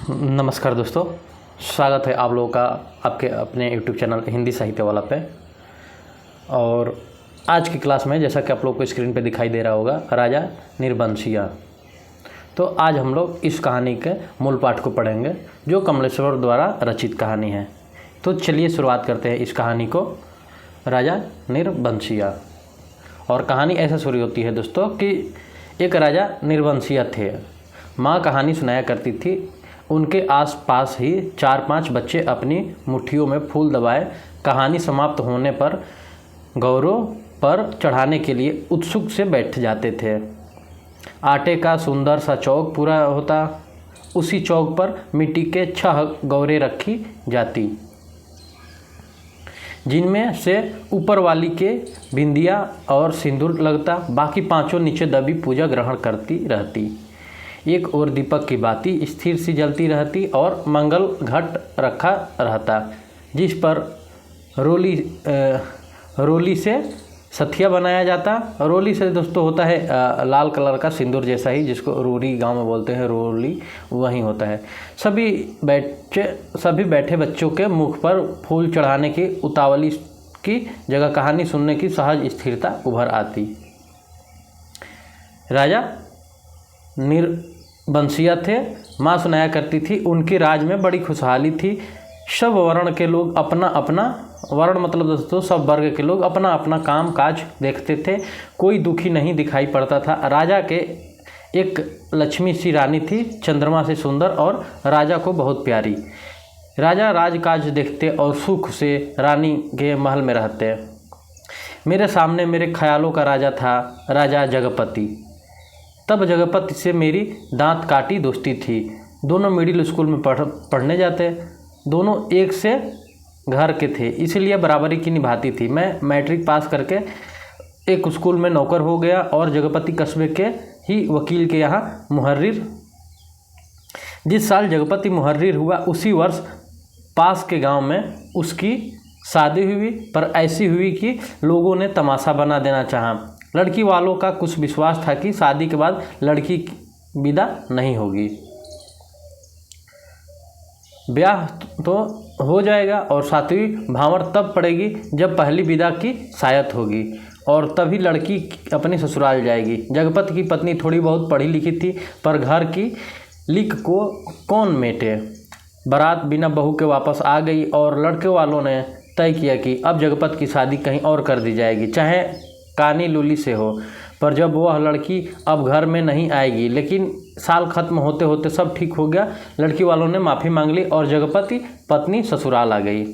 नमस्कार दोस्तों, स्वागत है आप लोगों का आपके अपने YouTube चैनल हिंदी साहित्य वाला पे। और आज की क्लास में जैसा कि आप लोग को स्क्रीन पे दिखाई दे रहा होगा, राजा निरबंशिया। तो आज हम लोग इस कहानी के मूल पाठ को पढ़ेंगे जो कमलेश्वर द्वारा रचित कहानी है। तो चलिए शुरुआत करते हैं इस कहानी को, राजा निरबंशिया। और कहानी ऐसा शुरू होती है दोस्तों कि एक राजा निरबंशिया थे। माँ कहानी सुनाया करती थी। उनके आसपास ही 4-5 बच्चे अपनी मुट्ठियों में फूल दबाए कहानी समाप्त होने पर गौरों पर चढ़ाने के लिए उत्सुक से बैठ जाते थे। आटे का सुंदर सा चौक पूरा होता। उसी चौक पर मिट्टी के 6 गौरें रखी जाती, जिनमें से ऊपर वाली के बिंदिया और सिंदूर लगता। बाकी 5 नीचे दबी पूजा ग्रहण करती रहती। एक और दीपक की बाती स्थिर सी जलती रहती और मंगल घट रखा रहता, जिस पर रोली से सथिया बनाया जाता। रोली से दोस्तों होता है लाल कलर का सिंदूर जैसा ही, जिसको रोरी गांव में बोलते हैं, रोली वही होता है। सभी बैठे बच्चों के मुख पर फूल चढ़ाने की उतावली की जगह कहानी सुनने की सहज स्थिरता उभर आती। राजा निरबंशिया थे। माँ सुनाया करती थी उनके राज में बड़ी खुशहाली थी। सब वर्ण के लोग अपना अपना, वर्ण मतलब दोस्तों सब वर्ग के लोग अपना अपना काम काज देखते थे। कोई दुखी नहीं दिखाई पड़ता था। राजा के एक लक्ष्मी सी रानी थी, चंद्रमा से सुंदर और राजा को बहुत प्यारी। राजा राजकाज देखते और सुख से रानी के महल में रहते। मेरे सामने मेरे ख्यालों का राजा था, राजा जगपति। तब जगपति से मेरी दांत काटी दोस्ती थी। दोनों मिडिल स्कूल में पढ़ने जाते। दोनों एक से घर के थे, इसलिए बराबरी की निभाती थी। मैं मैट्रिक पास करके एक स्कूल में नौकर हो गया और जगपति कस्बे के ही वकील के यहाँ मुहर्रिर। जिस साल जगपति मुहर्रिर हुआ उसी वर्ष पास के गांव में उसकी शादी हुई, पर ऐसी हुई कि लोगों ने तमाशा बना देना चाहा। लड़की वालों का कुछ विश्वास था कि शादी के बाद लड़की विदा नहीं होगी, ब्याह तो हो जाएगा और 7वीं भांवर तब पड़ेगी जब पहली विदा की शायत होगी, और तभी लड़की अपने ससुराल जाएगी। जगपति की पत्नी थोड़ी बहुत पढ़ी लिखी थी, पर घर की लिख को कौन मेटे। बारात बिना बहू के वापस आ गई और लड़के वालों ने तय किया कि अब जगपति की शादी कहीं और कर दी जाएगी, चाहे कानी लूली से हो। पर जब वह लड़की अब घर में नहीं आएगी। लेकिन साल खत्म होते होते सब ठीक हो गया। लड़की वालों ने माफ़ी मांग ली और जगपति पत्नी ससुराल आ गई।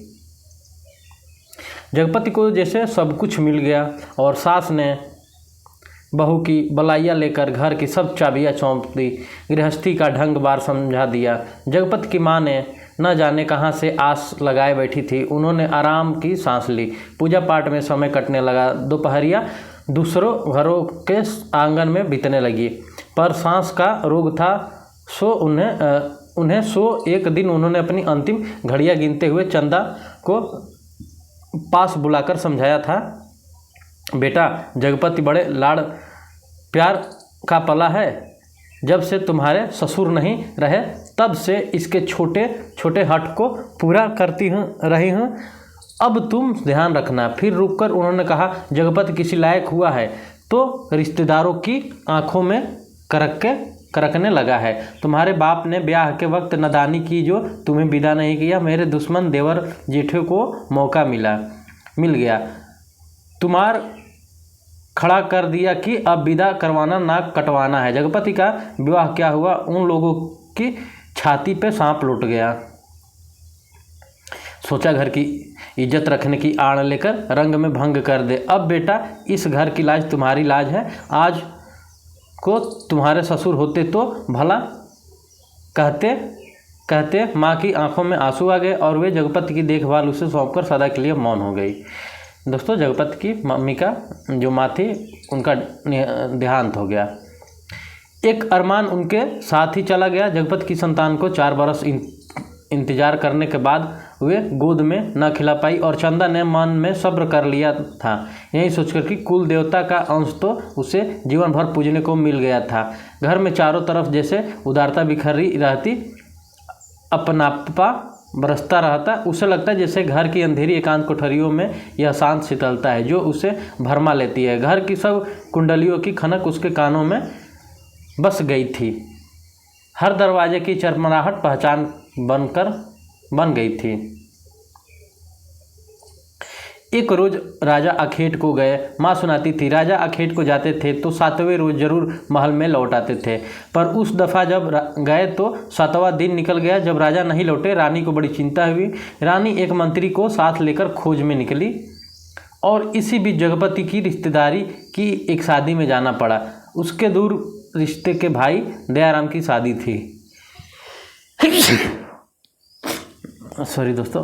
जगपति को जैसे सब कुछ मिल गया और सास ने बहू की बलाइया लेकर घर की सब चाबियां सौंप दी। गृहस्थी का ढंग बार समझा दिया। जगपति की माँ ने न जाने कहाँ से आस लगाए बैठी थी। उन्होंने आराम की सांस ली। पूजा पाठ में समय कटने लगा। दोपहरिया दूसरों घरों के आंगन में बीतने लगी। पर सांस का रोग था, सो एक दिन उन्होंने अपनी अंतिम घड़ियां गिनते हुए चंदा को पास बुलाकर समझाया था, बेटा, जगपति बड़े लाड़ प्यार का पला है। जब से तुम्हारे ससुर नहीं रहे तब से इसके छोटे छोटे हट को पूरा करती रही हूँ। अब तुम ध्यान रखना। फिर रुककर उन्होंने कहा, जगपति किसी लायक हुआ है तो रिश्तेदारों की आंखों में करकने लगा है। तुम्हारे बाप ने ब्याह के वक्त नादानी की जो तुम्हें विदा नहीं किया। मेरे दुश्मन देवर जेठे को मौका मिल गया, तुम्हार खड़ा कर दिया कि अब विदा करवाना नाक कटवाना है। जगपति का विवाह क्या हुआ, उन लोगों की छाती पे सांप लुट गया। सोचा घर की इज्जत रखने की आड़ लेकर रंग में भंग कर दे। अब बेटा, इस घर की लाज तुम्हारी लाज है। आज को तुम्हारे ससुर होते तो भला कहते माँ की आंखों में आंसू आ गए और वे जगपति की देखभाल उसे सौंपकर सदा के लिए मौन हो गई। दोस्तों, जगपति की मम्मी का जो माँ थी उनका देहांत हो गया। एक अरमान उनके साथ ही चला गया। जगपति की संतान को 4 बरस इंतजार करने के बाद वे गोद में न खिला पाई और चंदा ने मन में सब्र कर लिया था, यही सोचकर कि कुल देवता का अंश तो उसे जीवन भर पूजने को मिल गया था। घर में चारों तरफ जैसे उदारता बिखरी रहती। अपनापा बरसता रहता। उसे लगता है जैसे घर की अंधेरी एकांत कोठरियों में यह शांत शीतलता है जो उसे भरमा लेती है। घर की सब कुंडलियों की खनक उसके कानों में बस गई थी। हर दरवाजे की चरमराहट पहचान बन गई थी। एक रोज राजा अखेट को गए। माँ सुनाती थी, राजा अखेट को जाते थे तो 7वें रोज जरूर महल में लौट आते थे, पर उस दफ़ा जब गए तो 7वां दिन निकल गया। जब राजा नहीं लौटे, रानी को बड़ी चिंता हुई। रानी एक मंत्री को साथ लेकर खोज में निकली और इसी बीच जगपति की रिश्तेदारी की एक शादी में जाना पड़ा। उसके दूर रिश्ते के भाई दयाराम की शादी थी। सॉरी दोस्तों,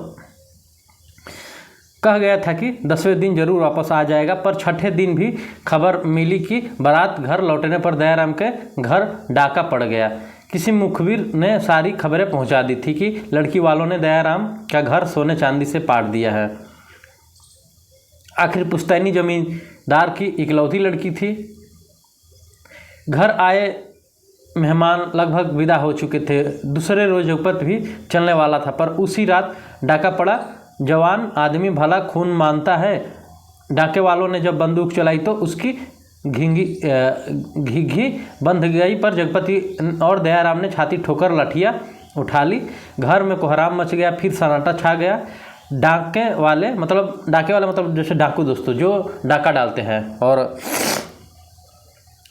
कहा गया था कि 10वें दिन जरूर वापस आ जाएगा, पर छठे दिन भी खबर मिली कि बारात घर लौटने पर दयाराम के घर डाका पड़ गया। किसी मुखबिर ने सारी खबरें पहुंचा दी थी कि लड़की वालों ने दयाराम का घर सोने चांदी से पाट दिया है। आखिर पुश्तैनी जमींदार की इकलौती लड़की थी। घर आए मेहमान लगभग विदा हो चुके थे। दूसरे रोज जगपत भी चलने वाला था, पर उसी रात डाका पड़ा। जवान आदमी भला खून मानता है। डाके वालों ने जब बंदूक चलाई तो उसकी घिघी बंध गई, पर जगपति और दयाराम ने छाती ठोकर लाठियाँ उठा ली। घर में कोहराम मच गया। फिर सन्नाटा छा गया। डाके वाले मतलब जैसे डाकू दोस्तों, जो डाका डालते हैं और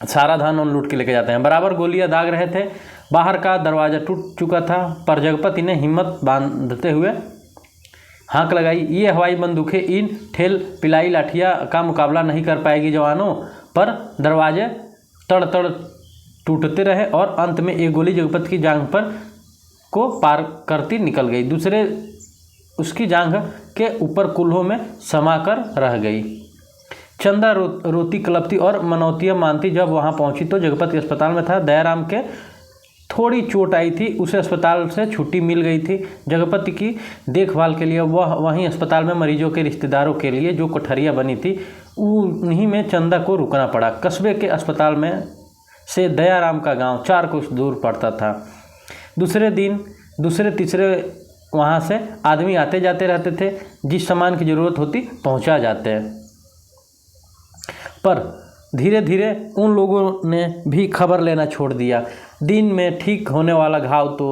सारा धन और लूट के लेके जाते हैं, बराबर गोलियां दाग रहे थे। बाहर का दरवाज़ा टूट चुका था, पर जगपति ने हिम्मत बांधते हुए हाँक लगाई, ये हवाई बंदूकें इन ठेल पिलाई लाठियाँ का मुकाबला नहीं कर पाएगी जवानों। पर दरवाजे तड़ तड़ टूटते रहे और अंत में एक गोली जगपति की जांघ पर को पार करती निकल गई। दूसरे उसकी जांघ के ऊपर कुल्हों में समाकर रह गई। चंदा रोती कलपती और मनौतियाँ मानती जब वहाँ पहुँची तो जगपति अस्पताल में था। दयाराम के थोड़ी चोट आई थी, उसे अस्पताल से छुट्टी मिल गई थी। जगपति की देखभाल के लिए वह वहीं अस्पताल में मरीजों के रिश्तेदारों के लिए जो कोठरियाँ बनी थी उन्हीं में चंदा को रुकना पड़ा। कस्बे के अस्पताल में से दयाराम का गांव 4 कोस दूर पड़ता था। दूसरे तीसरे वहाँ से आदमी आते जाते रहते थे। जिस सामान की ज़रूरत होती पहुँचा जाते हैं, पर धीरे धीरे उन लोगों ने भी खबर लेना छोड़ दिया। दिन में ठीक होने वाला घाव तो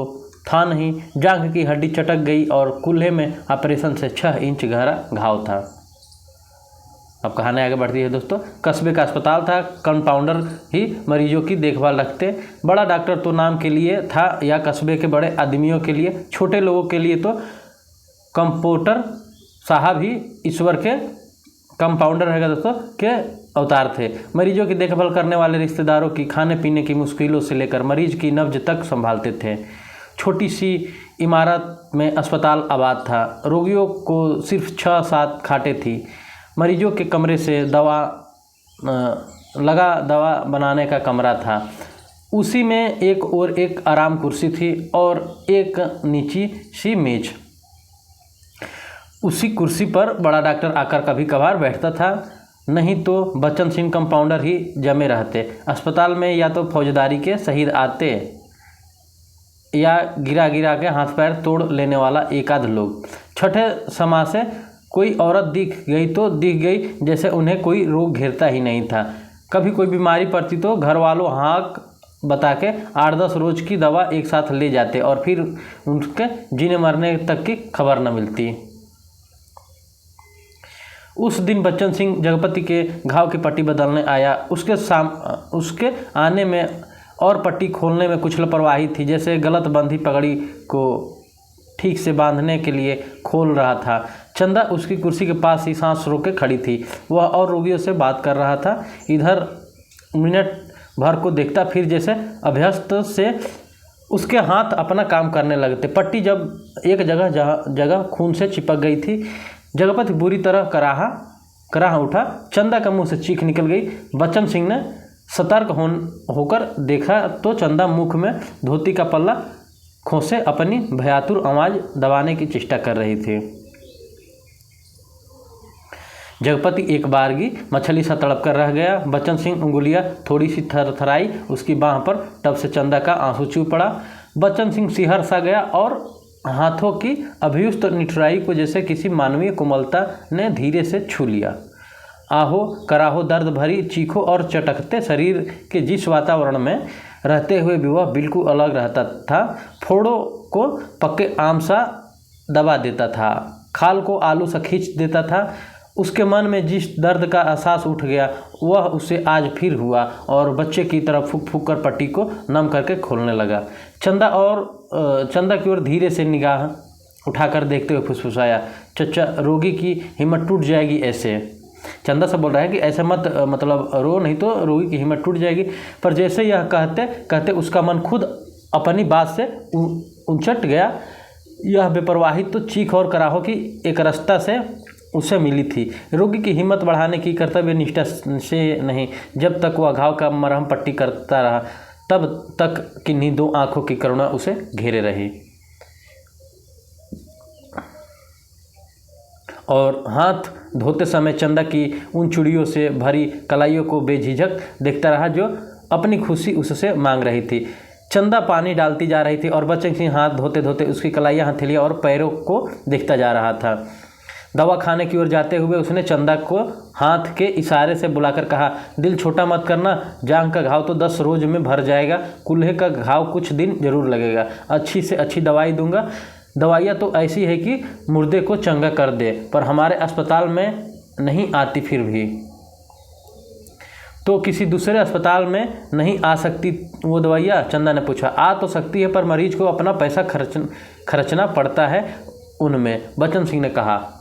था नहीं। जांघ की हड्डी चटक गई और कुल्हे में ऑपरेशन से 6 इंच गहरा घाव था। अब कहानी आगे बढ़ती है दोस्तों। कस्बे का अस्पताल था। कंपाउंडर ही मरीजों की देखभाल रखते। बड़ा डॉक्टर तो नाम के लिए था या कस्बे के बड़े आदमियों के लिए, छोटे लोगों के लिए तो कंपाउंडर साहब ही ईश्वर के कंपाउंडर रहेगा दोस्तों के अवतार थे। मरीजों की देखभाल करने वाले रिश्तेदारों की खाने पीने की मुश्किलों से लेकर मरीज की नब्ज तक संभालते थे। छोटी सी इमारत में अस्पताल आबाद था। रोगियों को सिर्फ 6-7 खाटें थी। मरीजों के कमरे से दवा बनाने का कमरा था। उसी में एक और एक आराम कुर्सी थी और एक नीची सी मेज। उसी कुर्सी पर बड़ा डॉक्टर आकर कभी कभार बैठता था, नहीं तो बच्चन सिंह कंपाउंडर ही जमे रहते। अस्पताल में या तो फौजदारी के शहीद आते या गिरा गिरा के हाथ पैर तोड़ लेने वाला एक आध लोग। छठे समाज से कोई औरत दिख गई तो दिख गई, जैसे उन्हें कोई रोग घेरता ही नहीं था। कभी कोई बीमारी पड़ती तो घर वालों हाँक बता के 8-10 रोज की दवा एक साथ ले जाते और फिर उनके जीने मरने तक की खबर न मिलती। उस दिन बच्चन सिंह जगपति के घाव की पट्टी बदलने आया। उसके आने में और पट्टी खोलने में कुछ लापरवाही थी, जैसे गलत बंधी पगड़ी को ठीक से बांधने के लिए खोल रहा था। चंदा उसकी कुर्सी के पास ही सांस रोक के खड़ी थी। वह और रोगियों से बात कर रहा था। इधर मिनट भर को देखता, फिर जैसे अभ्यस्त से उसके हाथ अपना काम करने लगते। पट्टी जब एक जगह खून से चिपक गई थी, जगपति बुरी तरह कराह उठा। चंदा का मुंह से चीख निकल गई। बच्चन सिंह ने सतर्क होकर देखा तो चंदा मुख में धोती का पल्ला खोसे अपनी भयातुर आवाज़ दबाने की चेष्टा कर रही थी। जगपति एक बारगी मछली सा तड़प कर रह गया। बच्चन सिंह उंगलियां थोड़ी सी थरथराई। उसकी बाह पर टब से चंदा का आंसू चू पड़ा। बच्चन सिंह सिहर सा गया और हाथों की अभियुक्त निठुराई को जैसे किसी मानवीय कोमलता ने धीरे से छू लिया। आहो कराहो दर्द भरी चीखों और चटकते शरीर के जिस वातावरण में रहते हुए भी वह बिल्कुल अलग रहता था, फोड़ों को पक्के आम सा दबा देता था, खाल को आलू सा खींच देता था। उसके मन में जिस दर्द का एहसास उठ गया वह उसे आज फिर हुआ और बच्चे की तरह फूक फूक कर पट्टी को नम करके खोलने लगा। चंदा की ओर धीरे से निगाह उठाकर देखते हुए फुसफुसाया, चचा रोगी की हिम्मत टूट जाएगी ऐसे। चंदा से बोल रहा है कि ऐसे मत मतलब रो, नहीं तो रोगी की हिम्मत टूट जाएगी। पर जैसे यह कहते कहते उसका मन खुद अपनी बात से उचट गया। यह बेपरवाही तो चीख और कराहो की एक रास्ता से उसे मिली थी। रोगी की हिम्मत बढ़ाने की कर्तव्य निष्ठा से नहीं, जब तक वह घाव का मरहम पट्टी करता रहा तब तक किन्हीं दो आंखों की करुणा उसे घेरे रही। और हाथ धोते समय चंदा की उन चूड़ियों से भरी कलाइयों को बेझिझक देखता रहा जो अपनी खुशी उससे मांग रही थी। चंदा पानी डालती जा रही थी और बच्चन सिंह हाथ धोते धोते उसकी कलाइयाँ, हथेलियाँ और पैरों को देखता जा रहा था। दवा खाने की ओर जाते हुए उसने चंदा को हाथ के इशारे से बुलाकर कहा, दिल छोटा मत करना, जांघ का घाव तो 10 रोज में भर जाएगा, कुल्हे का घाव कुछ दिन जरूर लगेगा, अच्छी से अच्छी दवाई दूंगा। दवाइयाँ तो ऐसी है कि मुर्दे को चंगा कर दे, पर हमारे अस्पताल में नहीं आती। फिर भी तो किसी दूसरे अस्पताल में नहीं आ सकती वो दवाइयाँ? चंदा ने पूछा। आ तो सकती है, पर मरीज को अपना पैसा खर्चना पड़ता है उनमें, बच्चन सिंह ने कहा।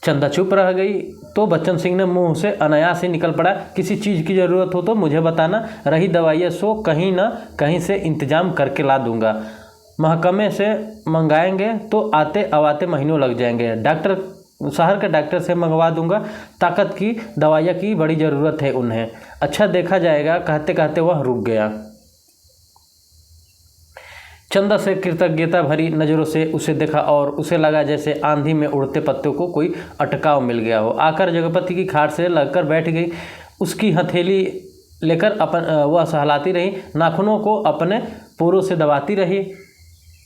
चंदा चुप रह गई तो बच्चन सिंह ने मुंह से अनायास ही निकल पड़ा, किसी चीज़ की ज़रूरत हो तो मुझे बताना, रही दवाइयाँ सो कहीं ना कहीं से इंतजाम करके ला दूंगा। महकमे से मंगाएंगे तो आते अवाते महीनों लग जाएंगे, शहर के डॉक्टर से मंगवा दूंगा, ताकत की दवाइयाँ की बड़ी ज़रूरत है उन्हें। अच्छा देखा जाएगा। कहते कहते वह रुक गया। चंदा से कृतज्ञता भरी नज़रों से उसे देखा और उसे लगा जैसे आंधी में उड़ते पत्तों को कोई अटकाव मिल गया हो। आकर जगपति की खाट से लगकर बैठ गई। उसकी हथेली लेकर वह सहलाती रही, नाखूनों को अपने पोरों से दबाती रही।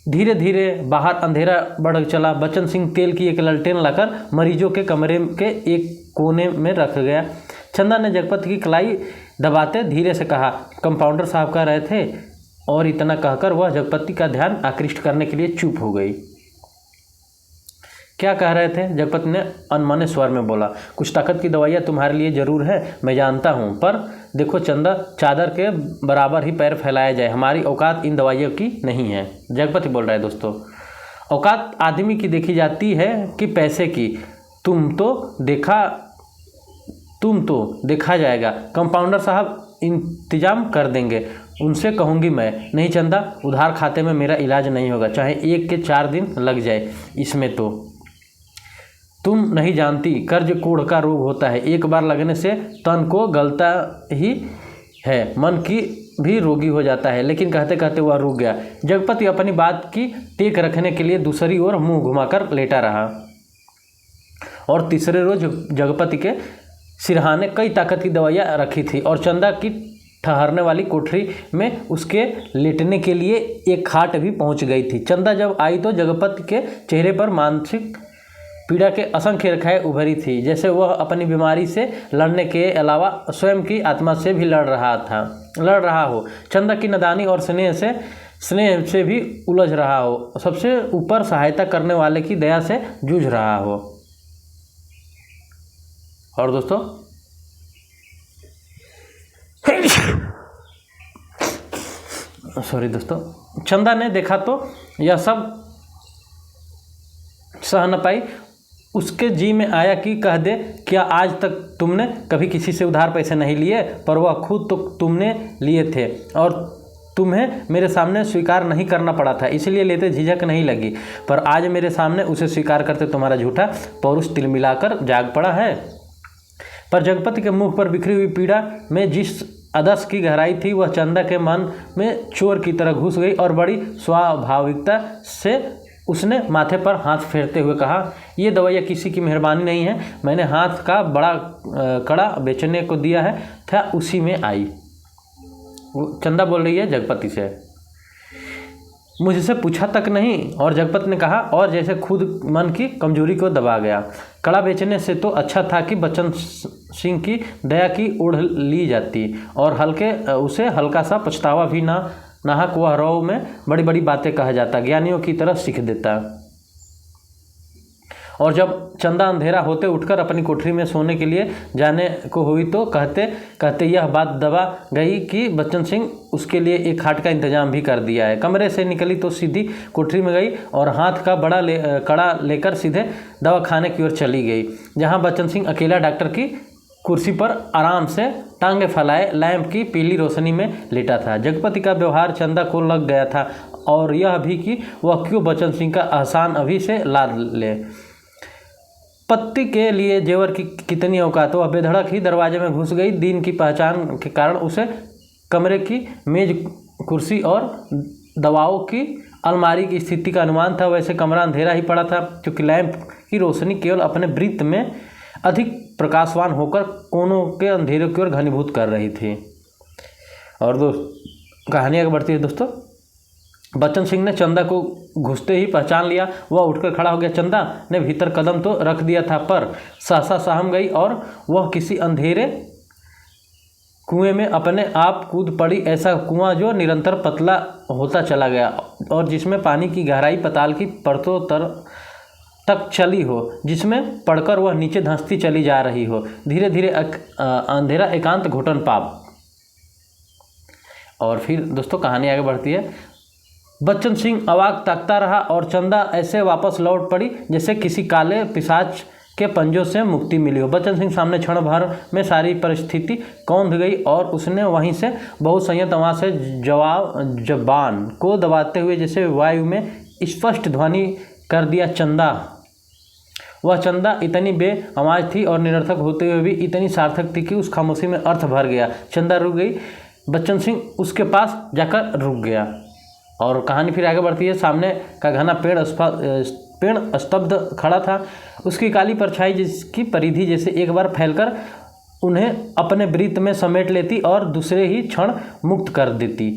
धीरे धीरे बाहर अंधेरा बढ़ चला। बच्चन सिंह तेल की एक ललटेन लाकर मरीजों के कमरे के एक कोने में रख गया। चंदा ने जगपति की कलाई दबाते धीरे से कहा, कंपाउंडर साहब कह रहे थे, और इतना कहकर वह जगपति का ध्यान आकृष्ट करने के लिए चुप हो गई। क्या कह रहे थे? जगपति ने अनमने स्वर में बोला, कुछ ताकत की दवाइयाँ तुम्हारे लिए ज़रूर है, मैं जानता हूँ, पर देखो चंदा, चादर के बराबर ही पैर फैलाया जाए, हमारी औकात इन दवाइयों की नहीं है। जगपति बोल रहा है, दोस्तों औकात आदमी की देखी जाती है कि पैसे की? तुम तो देखा जाएगा, कंपाउंडर साहब इंतजाम कर देंगे, उनसे कहूँगी मैं। नहीं चंदा, उधार खाते में मेरा इलाज नहीं होगा, चाहे 1 के 4 दिन लग जाए। इसमें तो तुम नहीं जानती, कर्ज कोढ़ का रोग होता है, एक बार लगने से तन को गलता ही है, मन की भी रोगी हो जाता है। लेकिन कहते कहते वह रुक गया। जगपति अपनी बात की टेक रखने के लिए दूसरी ओर मुंह घुमाकर लेटा रहा और तीसरे रोज जगपति के सिरहाने कई ताकत की दवाइयाँ रखी थी और चंदा की ठहरने वाली कोठरी में उसके लेटने के लिए एक खाट भी पहुंच गई थी। चंदा जब आई तो जगपति के चेहरे पर मानसिक पीड़ा के असंख्य रेखाएं उभरी थी, जैसे वह अपनी बीमारी से लड़ने के अलावा स्वयं की आत्मा से भी लड़ रहा हो। चंदा की नादानी और स्नेह से भी उलझ रहा हो, सबसे ऊपर सहायता करने वाले की दया से जूझ रहा हो। और दोस्तों सॉरी दोस्तों, चंदा ने देखा तो यह सब सह न पाई। उसके जी में आया कि कह दे, क्या आज तक तुमने कभी किसी से उधार पैसे नहीं लिए? पर वह खुद तो तुमने लिए थे और तुम्हें मेरे सामने स्वीकार नहीं करना पड़ा था, इसलिए लेते झिझक नहीं लगी। पर आज मेरे सामने उसे स्वीकार करते तुम्हारा झूठा पौरुष तिलमिलाकर जाग पड़ा है। पर जगपति के मुख पर बिखरी हुई पीड़ा में जिस अदस की गहराई थी, वह चंदा के मन में चोर की तरह घुस गई और बड़ी स्वाभाविकता से उसने माथे पर हाथ फेरते हुए कहा, ये दवाइयाँ किसी की मेहरबानी नहीं है, मैंने हाथ का बड़ा कड़ा बेचने को दिया है था, उसी में आई। चंदा बोल रही है जगपति से। मुझसे पूछा तक नहीं। और जगपति ने कहा, और जैसे खुद मन की कमजोरी को दबा गया। कड़ा बेचने से तो अच्छा था कि बच्चन सिंह की दया की ओढ़ ली जाती और उसे हल्का सा पछतावा भी ना नाहक वह रौ में बड़ी बड़ी बातें कहा जाता, ज्ञानियों की तरह सीख देता। और जब चंदा अंधेरा होते उठकर अपनी कोठरी में सोने के लिए जाने को हुई तो कहते कहते यह बात दबा गई कि बच्चन सिंह उसके लिए एक खाट का इंतजाम भी कर दिया है। कमरे से निकली तो सीधी कोठरी में गई और हाथ का कड़ा लेकर सीधे दवाखाने की ओर चली गई, जहां बच्चन सिंह अकेला डॉक्टर की कुर्सी पर आराम से टांगे फैलाए लैंप की पीली रोशनी में लेटा था। जगपति का व्यवहार चंदा को लग गया था और यह भी कि वह क्यों बच्चन सिंह का एहसान अभी से लाद ले। पत्ती के लिए जेवर की कितनी औकात, वह बेधड़क ही दरवाजे में घुस गई। दिन की पहचान के कारण उसे कमरे की मेज, कुर्सी और दवाओं की अलमारी की स्थिति का अनुमान था। वैसे कमरा अंधेरा ही पड़ा था, क्योंकि लैंप की रोशनी केवल अपने वृत्त में अधिक प्रकाशवान होकर कोनों के अंधेरे की ओर घनीभूत कर रही थी। और कहानी आगे बढ़ती है दोस्तों। बच्चन सिंह ने चंदा को घुसते ही पहचान लिया। वह उठकर खड़ा हो गया। चंदा ने भीतर कदम तो रख दिया था, पर सहसा सहम गई और वह किसी अंधेरे कुएं में अपने आप कूद पड़ी। ऐसा कुआं जो निरंतर पतला होता चला गया और जिसमें पानी की गहराई पाताल की परतों तक चली हो, जिसमें पड़कर वह नीचे धंसती चली जा रही हो। धीरे धीरे अंधेरा एकांत घुटन पाप। और फिर दोस्तों कहानी आगे बढ़ती है। बच्चन सिंह अवाक ताकता रहा और चंदा ऐसे वापस लौट पड़ी जैसे किसी काले पिशाच के पंजों से मुक्ति मिली हो। बच्चन सिंह सामने क्षण भर में सारी परिस्थिति कौंध गई और उसने वहीं से बहुत संयत आवाज से जबान को दबाते हुए जैसे वायु में स्पष्ट ध्वनि कर दिया, चंदा। वह चंदा इतनी बेआवाज थी और निरर्थक होते हुए भी इतनी सार्थक थी कि उस खामोशी में अर्थ भर गया। चंदा रुक गई। बच्चन सिंह उसके पास जाकर रुक गया। और कहानी फिर आगे बढ़ती है। सामने का घना पेड़ स्तब्ध खड़ा था। उसकी काली परछाई जिसकी परिधि जैसे एक बार फैलकर उन्हें अपने वृत्त में समेट लेती और दूसरे ही क्षण मुक्त कर देती।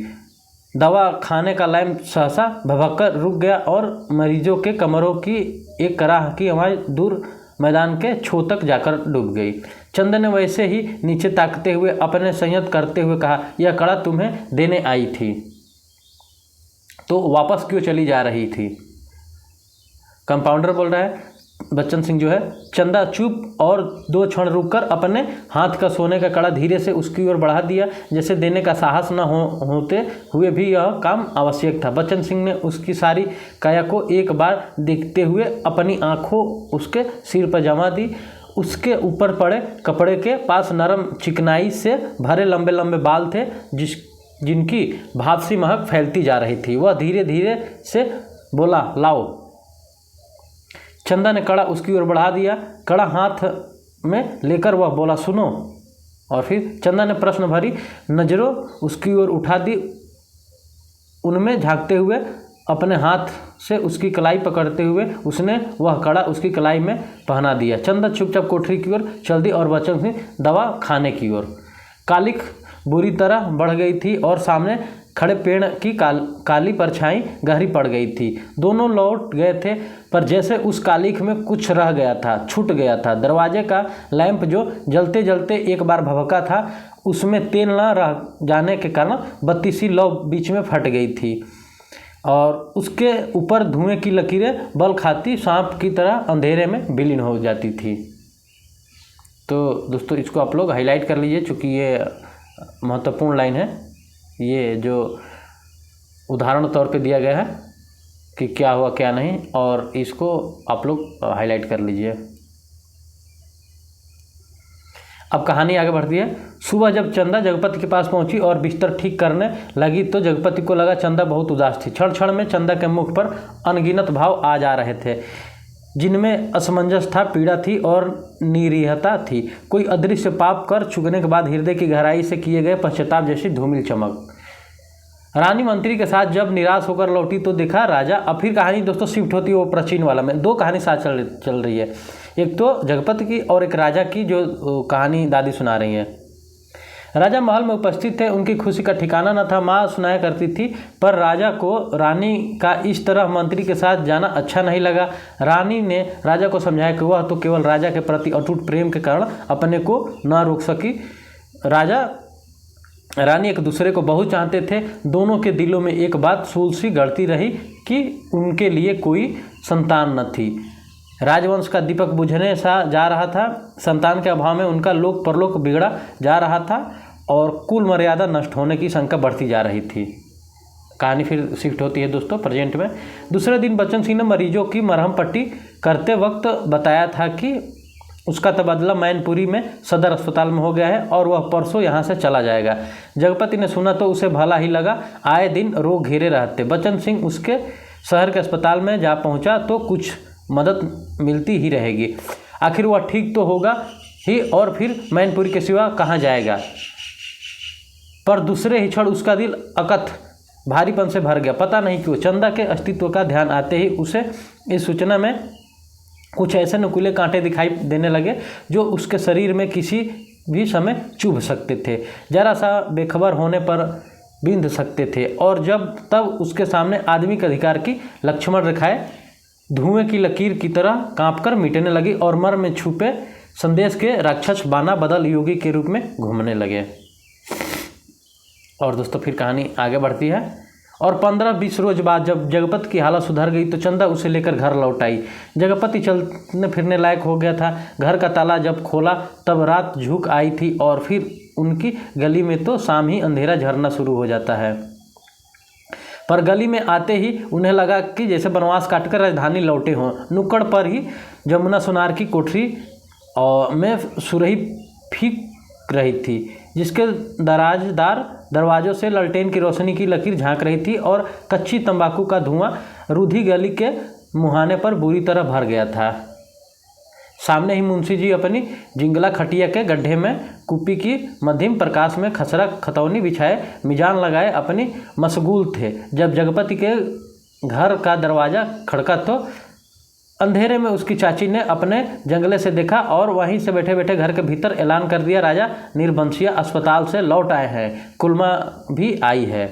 दवा खाने का लैंप सहसा भभककर रुक गया और मरीजों के कमरों की एक कराह की आवाज़ दूर मैदान के छो तक जाकर डूब गई। चंद ने वैसे ही नीचे ताकते हुए अपने संयत करते हुए कहा, यह कड़ा तुम्हें देने आई थी तो वापस क्यों चली जा रही थी? कंपाउंडर बोल रहा है। बच्चन सिंह जो है, चंदा चुप और दो क्षण रुककर अपने हाथ का सोने का कड़ा धीरे से उसकी ओर बढ़ा दिया, जैसे देने का साहस न होते हुए भी यह काम आवश्यक था। बच्चन सिंह ने उसकी सारी काया को एक बार देखते हुए अपनी आंखों उसके सिर पर जमा दी। उसके ऊपर पड़े कपड़े के पास नरम चिकनाई से भरे लंबे लंबे बाल थे, जिनकी भाप सी महक फैलती जा रही थी। वह धीरे धीरे से बोला, लाओ। चंदा ने कड़ा उसकी ओर बढ़ा दिया। कड़ा हाथ में लेकर वह बोला, सुनो। और फिर चंदा ने प्रश्न भरी नज़रों उसकी ओर उठा दी। उनमें झांकते हुए अपने हाथ से उसकी कलाई पकड़ते हुए उसने वह कड़ा उसकी कलाई में पहना दिया। चंदा चुपचाप कोठरी की ओर चल दी और बच्चन सिंह दवा खाने की ओर। कालिक बुरी तरह बढ़ गई थी और सामने खड़े पेड़ की काली परछाई गहरी पड़ गई थी। दोनों लौट गए थे, पर जैसे उस कालिक में कुछ रह गया था, छूट गया था। दरवाजे का लैंप जो जलते जलते एक बार भभका था, उसमें तेल न रह जाने के कारण बत्ती सी लौ बीच में फट गई थी और उसके ऊपर धुएं की लकीरें बल खाती सांप की तरह अंधेरे में विलीन हो जाती थी। तो दोस्तों इसको आप लोग हाईलाइट कर लीजिए, चूँकि ये महत्वपूर्ण लाइन है। ये जो उदाहरण तौर पे दिया गया है कि क्या हुआ क्या नहीं, और इसको आप लोग हाईलाइट कर लीजिए। अब कहानी आगे बढ़ती है। सुबह जब चंदा जगपति के पास पहुंची और बिस्तर ठीक करने लगी तो जगपति को लगा चंदा बहुत उदास थी। क्षण क्षण में चंदा के मुख पर अनगिनत भाव आ जा रहे थे, जिनमें असमंजस था, पीड़ा थी और निरीहता थी। कोई अदृश्य पाप कर चुकने के बाद हृदय की गहराई से किए गए पश्चाताप जैसी धूमिल चमक। रानी मंत्री के साथ जब निराश होकर लौटी तो देखा राजा। अब फिर कहानी दोस्तों शिफ्ट होती है वो प्राचीन वाला में। दो कहानी साथ चल रही है, एक तो जगपति की और एक राजा की, जो कहानी दादी सुना रही है। राजा महल में उपस्थित थे, उनकी खुशी का ठिकाना न था। माँ सुनाया करती थी, पर राजा को रानी का इस तरह मंत्री के साथ जाना अच्छा नहीं लगा। रानी ने राजा को समझाया कि वह तो केवल राजा के प्रति अटूट प्रेम के कारण अपने को न रोक सकी। राजा रानी एक दूसरे को बहुत चाहते थे। दोनों के दिलों में एक बात सूल सी गढ़ती रही कि उनके लिए कोई संतान न थी। राजवंश का दीपक बुझने सा जा रहा था। संतान के अभाव में उनका लोक परलोक बिगड़ा जा रहा था और कुल मर्यादा नष्ट होने की शंका बढ़ती जा रही थी। कहानी फिर शिफ्ट होती है दोस्तों प्रेजेंट में। दूसरे दिन बच्चन सिंह ने मरीजों की मरहम पट्टी करते वक्त बताया था कि उसका तबादला मैनपुरी में सदर अस्पताल में हो गया है और वह परसों यहाँ से चला जाएगा। जगपति ने सुना तो उसे भला ही लगा। आए दिन रोग घेरे रहते। बच्चन सिंह उसके शहर के अस्पताल में जा पहुँचा तो कुछ मदद मिलती ही रहेगी। आखिर वह ठीक तो होगा ही और फिर मैनपुरी के सिवा कहाँ जाएगा। पर दूसरे ही क्षण उसका दिल अकथ भारीपन से भर गया। पता नहीं क्यों चंदा के अस्तित्व का ध्यान आते ही उसे इस सूचना में कुछ ऐसे नुकीले कांटे दिखाई देने लगे जो उसके शरीर में किसी भी समय चुभ सकते थे, जरा सा बेखबर होने पर बिंध सकते थे और जब तब उसके सामने आदमी के अधिकार की लक्ष्मण रेखाएं धुएं की लकीर की तरह कांपकर मिटने लगी और मर में छुपे संदेश के राक्षस बाना बदल योगी के रूप में घूमने लगे। और दोस्तों फिर कहानी आगे बढ़ती है। और 15-20 रोज बाद जब जगपति की हालत सुधर गई तो चंदा उसे लेकर घर लौट आई। जगपति चलने फिरने लायक हो गया था। घर का ताला जब खोला तब रात झुक आई थी और फिर उनकी गली में तो शाम ही अंधेरा झरना शुरू हो जाता है। पर गली में आते ही उन्हें लगा कि जैसे वनवास काटकर राजधानी लौटे हों। नुक्कड़ पर ही जमुना सुनार की कोठरी और में सुरही फीक रही थी, जिसके दराजदार दरवाज़ों से ललटेन की रोशनी की लकीर झांक रही थी और कच्ची तंबाकू का धुआं रूधी गली के मुहाने पर बुरी तरह भर गया था। सामने ही मुंशी जी अपनी जिंगला खटिया के गड्ढे में कुपी की मध्यम प्रकाश में खसरा खतौनी बिछाए मिजान लगाए अपनी मशगूल थे। जब जगपति के घर का दरवाज़ा खड़का तो अंधेरे में उसकी चाची ने अपने जंगले से देखा और वहीं से बैठे बैठे घर के भीतर ऐलान कर दिया, राजा निर्बंशिया अस्पताल से लौट आए हैं, कुलमा भी आई है।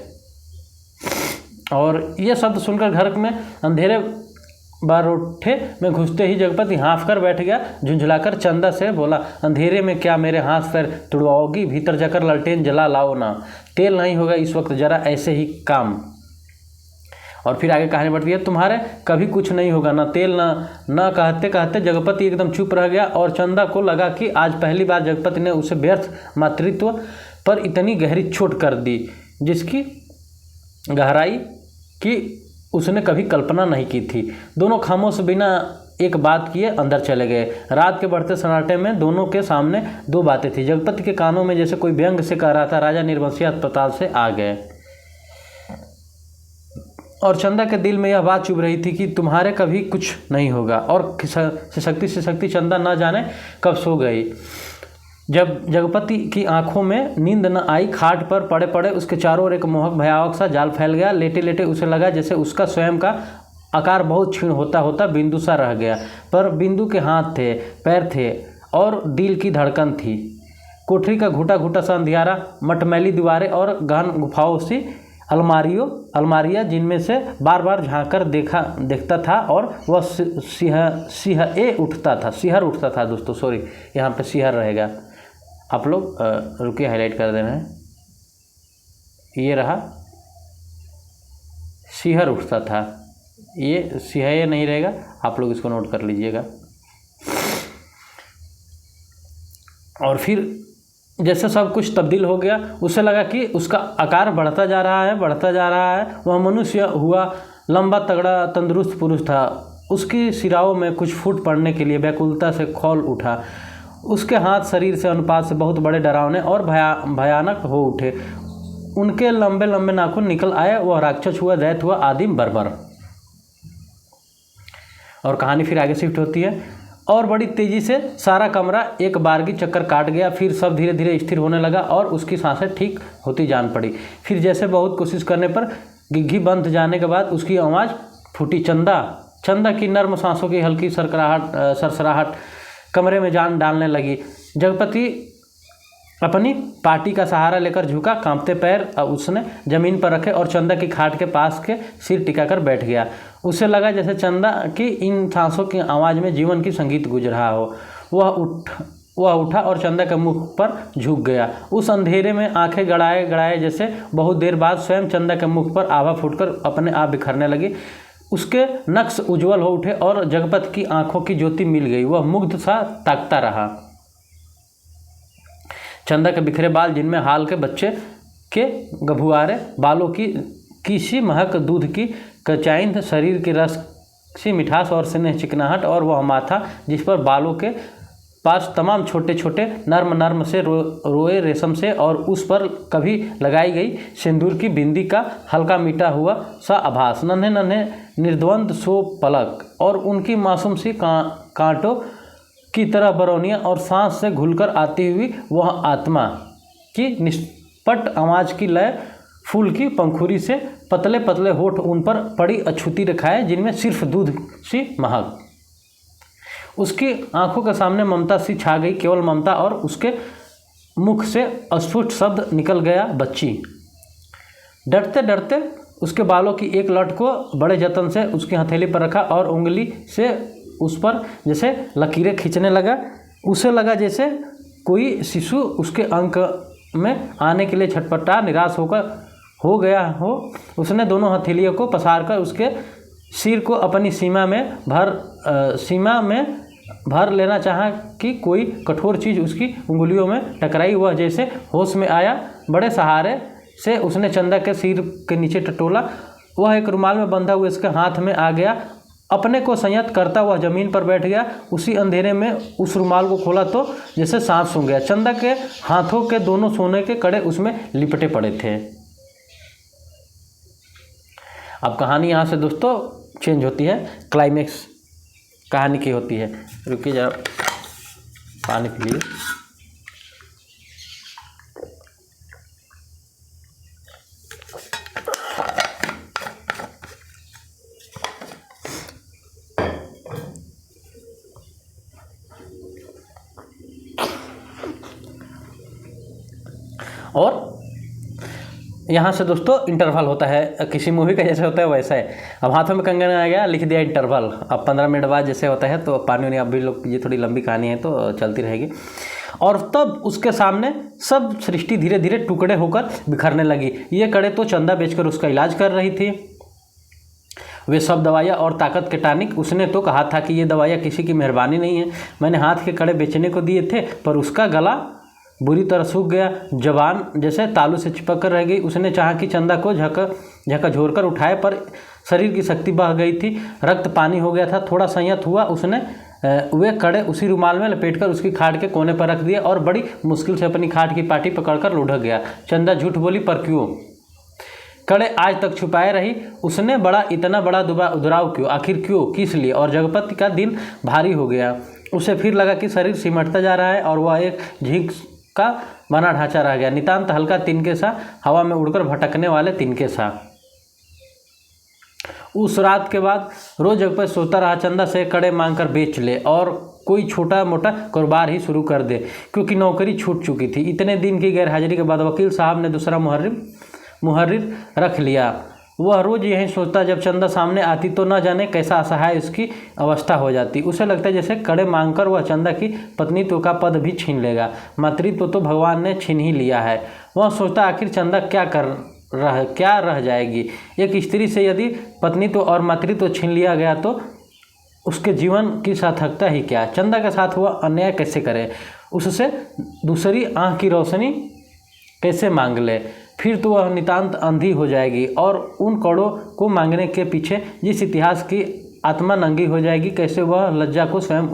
और ये शब्द सुनकर घर में अंधेरे बारोठे में घुसते ही जगपति हाँफ कर बैठ गया। झुंझलाकर चंदा से बोला, अंधेरे में क्या मेरे हाथ पैर तुड़वाओगी? भीतर जाकर ललटेन जला लाओ ना, तेल नहीं होगा इस वक्त, जरा ऐसे ही काम। और फिर आगे कहानी बढ़ती है। तुम्हारे कभी कुछ नहीं होगा, ना तेल ना कहते कहते जगपति एकदम चुप रह गया और चंदा को लगा कि आज पहली बार जगपति ने उसे व्यर्थ मातृत्व पर इतनी गहरी चोट कर दी जिसकी गहराई की उसने कभी कल्पना नहीं की थी। दोनों खामोश बिना एक बात किए अंदर चले गए। रात के बढ़ते सन्नाटे में दोनों के सामने दो बातें थी। जगपति के कानों में जैसे कोई व्यंग से कह रहा था, राजा निर्बंशिया अस्पताल से आ गए। और चंदा के दिल में यह बात चुभ रही थी कि तुम्हारे कभी कुछ नहीं होगा। और शक्ति चंदा न जाने कब सो गई। जब जगपति की आंखों में नींद न आई, खाट पर पड़े पड़े उसके चारों ओर एक मोहक भयावह सा जाल फैल गया। लेटे लेटे उसे लगा जैसे उसका स्वयं का आकार बहुत क्षीण होता होता बिंदु सा रह गया। पर बिंदु के हाथ थे, पैर थे और दिल की धड़कन थी। कोठरी का घुटा घुटा सा अंधियारा, मटमैली दीवारें और गहन गुफाओं सी अलमारियाँ जिनमें से बार बार झांकर देखता था और वह सिहर उठता था। दोस्तों सॉरी, यहाँ पे सिहर रहेगा, आप लोग रुकिए हाईलाइट कर देना है। ये रहा, सिहर उठता था, ये सिहर नहीं रहेगा, आप लोग इसको नोट कर लीजिएगा। और फिर जैसे सब कुछ तब्दील हो गया, उसे लगा कि उसका आकार बढ़ता जा रहा है। वह मनुष्य हुआ, लंबा तगड़ा तंदुरुस्त पुरुष था। उसकी सिराओं में कुछ फूट पड़ने के लिए व्याकुलता से खौल उठा। उसके हाथ शरीर से अनुपात से बहुत बड़े, डरावने और भयानक हो उठे। उनके लंबे लंबे नाखून निकल आए। वह राक्षस हुआ, दैत्य हुआ, आदिम बर्बर। और कहानी फिर आगे शिफ्ट होती है। और बड़ी तेज़ी से सारा कमरा एक बारगी चक्कर काट गया। फिर सब धीरे धीरे स्थिर होने लगा और उसकी सांसें ठीक होती जान पड़ी। फिर जैसे बहुत कोशिश करने पर गिग्घी बंध जाने के बाद उसकी आवाज़ फूटी, चंदा की नर्म सांसों की हल्की सरसराहट कमरे में जान डालने लगी। जगपति अपनी पाटी का सहारा लेकर झुका, कांपते पैर उसने जमीन पर रखे और चंदा की खाट के पास के सिर टिकाकर बैठ गया। उसे लगा जैसे चंदा की इन सांसों की आवाज़ में जीवन की संगीत गूंज रहा हो। वह उठा और चंदा के मुख पर झुक गया। उस अंधेरे में आंखें गड़ाए गड़ाए जैसे बहुत देर बाद स्वयं चंदा के मुख पर आभा फूटकर अपने आप बिखरने लगी। उसके नक्श उज्जवल हो उठे और जगपत की आंखों की ज्योति मिल गई। वह मुग्ध सा ताकता रहा। चंदा के बिखरे बाल, जिनमें हाल के बच्चे के गभुआरे बालों की सी महक, दूध की कचाइंद, शरीर की रस सी मिठास और स्नेह चिकनाहट, और वह माथा जिस पर बालों के पास तमाम छोटे छोटे नर्म नर्म से रोए रेशम से और उस पर कभी लगाई गई सिंदूर की बिंदी का हल्का मीठा हुआ सा आभास, नन्हे नन्हे निर्द्वंद सो पलक और उनकी मासूम सी कांटों की तरह बरौनियाँ और सांस से घुलकर आती हुई वह आत्मा की निष्पट आवाज़ की लय, फूल की पंखुरी से पतले पतले होठ, उन पर पड़ी अछूती रेखाएं जिनमें सिर्फ दूध सी महक। उसकी आंखों के सामने ममता सी छा गई, केवल ममता, और उसके मुख से अस्फुट शब्द निकल गया, बच्ची। डरते डरते उसके बालों की एक लट को बड़े जतन से उसकी हथेली पर रखा और उंगली से उस पर जैसे लकीरें खींचने लगा। उसे लगा जैसे कोई शिशु उसके अंक में आने के लिए छटपटा निराश हो गया हो। उसने दोनों हथेलियों को पसारकर उसके सिर को अपनी सीमा में भर लेना चाहा कि कोई कठोर चीज़ उसकी उंगलियों में टकराई। वह जैसे होश में आया, बड़े सहारे से उसने चंदा के सिर के नीचे टटोला। वह एक रुमाल में बंधा हुआ उसके हाथ में आ गया। अपने को संयत करता वह जमीन पर बैठ गया। उसी अंधेरे में उस रुमाल को खोला तो जैसे सांस सूंघ गया। चंदा के हाथों के दोनों सोने के कड़े उसमें लिपटे पड़े थे। अब कहानी यहाँ से दोस्तों चेंज होती है, क्लाइमेक्स कहानी की होती है। रुकिए जरा, पानी पी लीजिए। और यहाँ से दोस्तों इंटरवल होता है, किसी मूवी का जैसे होता है वैसा है। अब हाथों में कंगन आ गया, लिख दिया इंटरवल। अब 15 मिनट बाद जैसे होता है तो पानी वानी, अब भी लोग, ये थोड़ी लंबी कहानी है तो चलती रहेगी। और तब उसके सामने सब सृष्टि धीरे धीरे टुकड़े होकर बिखरने लगी। ये कड़े तो चंदा बेचकर उसका इलाज कर रही थी। वे सब दवाइयाँ और ताकत के टॉनिक, उसने तो कहा था कि ये दवाइयाँ किसी की मेहरबानी नहीं है, मैंने हाथ के कड़े बेचने को दिए थे, पर उसका गला बुरी तरह सूख गया, जबान जैसे तालू से चिपक कर रह गई। उसने चाहा कि चंदा को झकझोर कर उठाए, पर शरीर की शक्ति बह गई थी, रक्त पानी हो गया था। थोड़ा संयत हुआ, उसने वे कड़े उसी रुमाल में लपेटकर उसकी खाट के कोने पर रख दिए और बड़ी मुश्किल से अपनी खाट की पाटी पकड़कर लुढ़क गया। चंदा झूठ बोली, पर क्यों? कड़े आज तक छुपाए रही। उसने इतना बड़ा उधराव क्यों? आखिर क्यों? किस लिए? और जगपति का दिल भारी हो गया। उसे फिर लगा कि शरीर सिमटता जा रहा है और वह एक झींक का बना ढांचा रह गया, नितांत हल्का तिनके सा, हवा में उड़कर भटकने वाले तिनके सा। उस रात के बाद रोज जगपति सोचता रहा चंदा से कड़े मांगकर बेच ले और कोई छोटा मोटा कारोबार ही शुरू कर दे, क्योंकि नौकरी छूट चुकी थी। इतने दिन की गैरहाजिरी के बाद वकील साहब ने दूसरा मुहर्रिर रख लिया। वह रोज़ यही सोचता, जब चंदा सामने आती तो न जाने कैसा असहाय उसकी अवस्था हो जाती। उसे लगता जैसे कड़े मांगकर वह चंदा की पत्नीत्व का पद भी छीन लेगा। मातृत्व तो भगवान ने छीन ही लिया है। वह सोचता आखिर चंदा क्या रह जाएगी। एक स्त्री से यदि पत्नीत्व और मातृत्व छीन लिया गया तो उसके जीवन की सार्थकता ही क्या? चंदा के साथ वह अन्याय कैसे करे? उससे दूसरी आँख की रोशनी कैसे मांग ले? फिर तो वह नितांत अंधी हो जाएगी और उन कड़ों को मांगने के पीछे जिस इतिहास की आत्मा नंगी हो जाएगी, कैसे वह लज्जा को स्वयं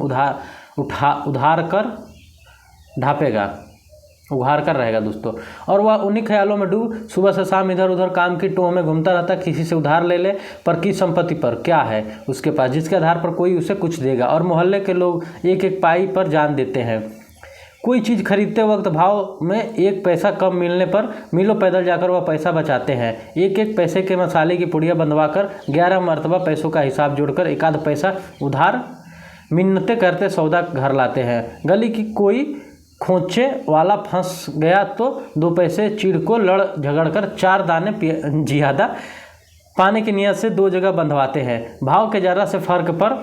उघार कर रहेगा दोस्तों। और वह उन्हीं ख्यालों में डूब सुबह से शाम इधर उधर काम की टोह में घूमता रहता। किसी से उधार ले ले, पर किस संपत्ति पर? क्या है उसके पास जिसके आधार पर कोई उसे कुछ देगा? और मोहल्ले के लोग एक एक पाई पर जान देते हैं। कोई चीज़ खरीदते वक्त भाव में एक पैसा कम मिलने पर मीलों पैदल जाकर वह पैसा बचाते हैं। एक एक पैसे के मसाले की पुड़िया बंधवाकर 11 मरतबा पैसों का हिसाब जोड़कर एक आध पैसा उधार मिन्नतें करते सौदा घर लाते हैं। गली की कोई खोचे वाला फंस गया तो 2 पैसे चीड़ को लड़ झगड़ कर 4 दाने ज़्यादा पाने की नीयत से 2 जगह बंधवाते हैं। भाव के जरा से फर्क पर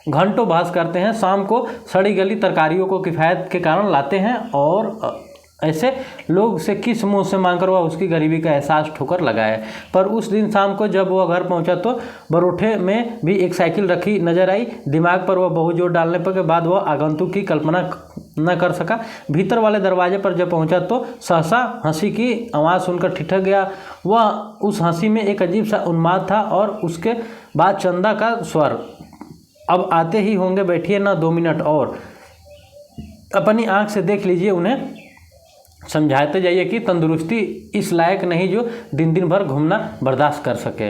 घंटों बहस करते हैं। शाम को सड़ी गली तरकारियों को किफ़ायत के कारण लाते हैं और ऐसे लोग से किस मुंह से मांगकर वह उसकी गरीबी का एहसास ठोकर लगाए। पर उस दिन शाम को जब वह घर पहुंचा तो बरोठे में भी एक साइकिल रखी नजर आई। दिमाग पर वह बहुत जोर डालने पर के बाद वह आगंतुक की कल्पना न कर सका। भीतर वाले दरवाजे पर जब पहुंचा तो सहसा हंसी की आवाज़ सुनकर ठिठक गया। वह उस हंसी में एक अजीब सा उन्माद था और उसके बाद चंदा का स्वर, अब आते ही होंगे, बैठिए ना 2 मिनट और, अपनी आँख से देख लीजिए, उन्हें समझाते जाइए कि तंदुरुस्ती इस लायक नहीं जो दिन दिन भर घूमना बर्दाश्त कर सके।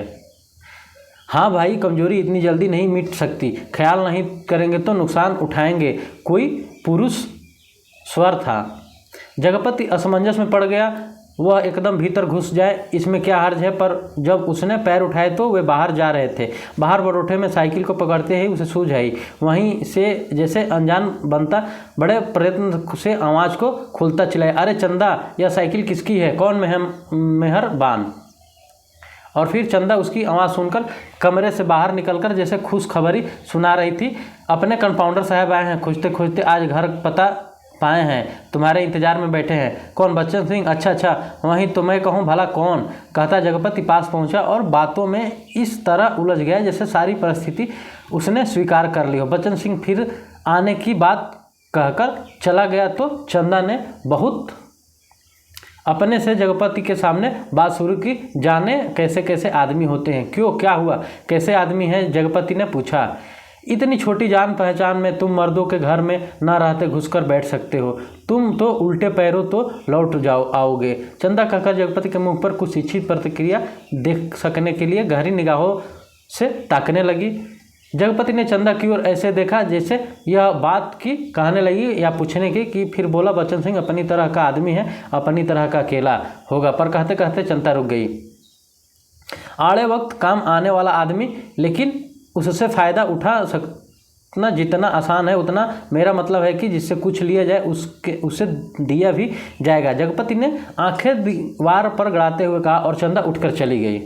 हाँ भाई, कमजोरी इतनी जल्दी नहीं मिट सकती, ख्याल नहीं करेंगे तो नुकसान उठाएंगे, कोई पुरुष स्वर था। जगपति असमंजस में पड़ गया। वह एकदम भीतर घुस जाए इसमें क्या हर्ज है, पर जब उसने पैर उठाए तो वे बाहर जा रहे थे। बाहर बरोठे में साइकिल को पकड़ते ही उसे सूझ आई। वहीं से जैसे अनजान बनता बड़े प्रयत्न से आवाज़ को खोलता चिल्लाया, अरे चंदा, यह साइकिल किसकी है? कौन मेहरबान? और फिर चंदा उसकी आवाज़ सुनकर कमरे से बाहर निकलकर जैसे खुश खबरी सुना रही थी, अपने कंपाउंडर साहब आए हैं, खोजते खोजते आज घर पता पाए हैं, तुम्हारे इंतजार में बैठे हैं। कौन? बच्चन सिंह? अच्छा, वहीं तो मैं कहूँ भला कौन? कहता जगपति पास पहुंचा और बातों में इस तरह उलझ गया जैसे सारी परिस्थिति उसने स्वीकार कर ली हो। बच्चन सिंह फिर आने की बात कहकर चला गया तो चंदा ने बहुत अपने से जगपति के सामने बात शुरू की। जाने कैसे कैसे आदमी होते हैं? क्यों, क्या हुआ? कैसे आदमी हैं? जगपति ने पूछा। इतनी छोटी जान पहचान में तुम मर्दों के घर में न रहते घुसकर बैठ सकते हो। तुम तो उल्टे पैरों तो लौट आओगे। चंदा कहकर जगपति के मुंह पर कुछ इच्छित प्रतिक्रिया देख सकने के लिए गहरी निगाहों से ताकने लगी। जगपति ने चंदा की ओर ऐसे देखा जैसे यह बात की कहने लगी या पूछने की कि फिर बोला, बच्चन सिंह अपनी तरह का आदमी है, अपनी तरह का अकेला होगा। पर कहते कहते चंदा रुक गई। आड़े वक्त काम आने वाला आदमी, लेकिन उससे फ़ायदा उठा सकना जितना आसान है उतना मेरा मतलब है कि जिससे कुछ लिया जाए उससे दिया भी जाएगा। जगपति ने आंखें दीवार पर गड़ाते हुए कहा और चंदा उठकर चली गई।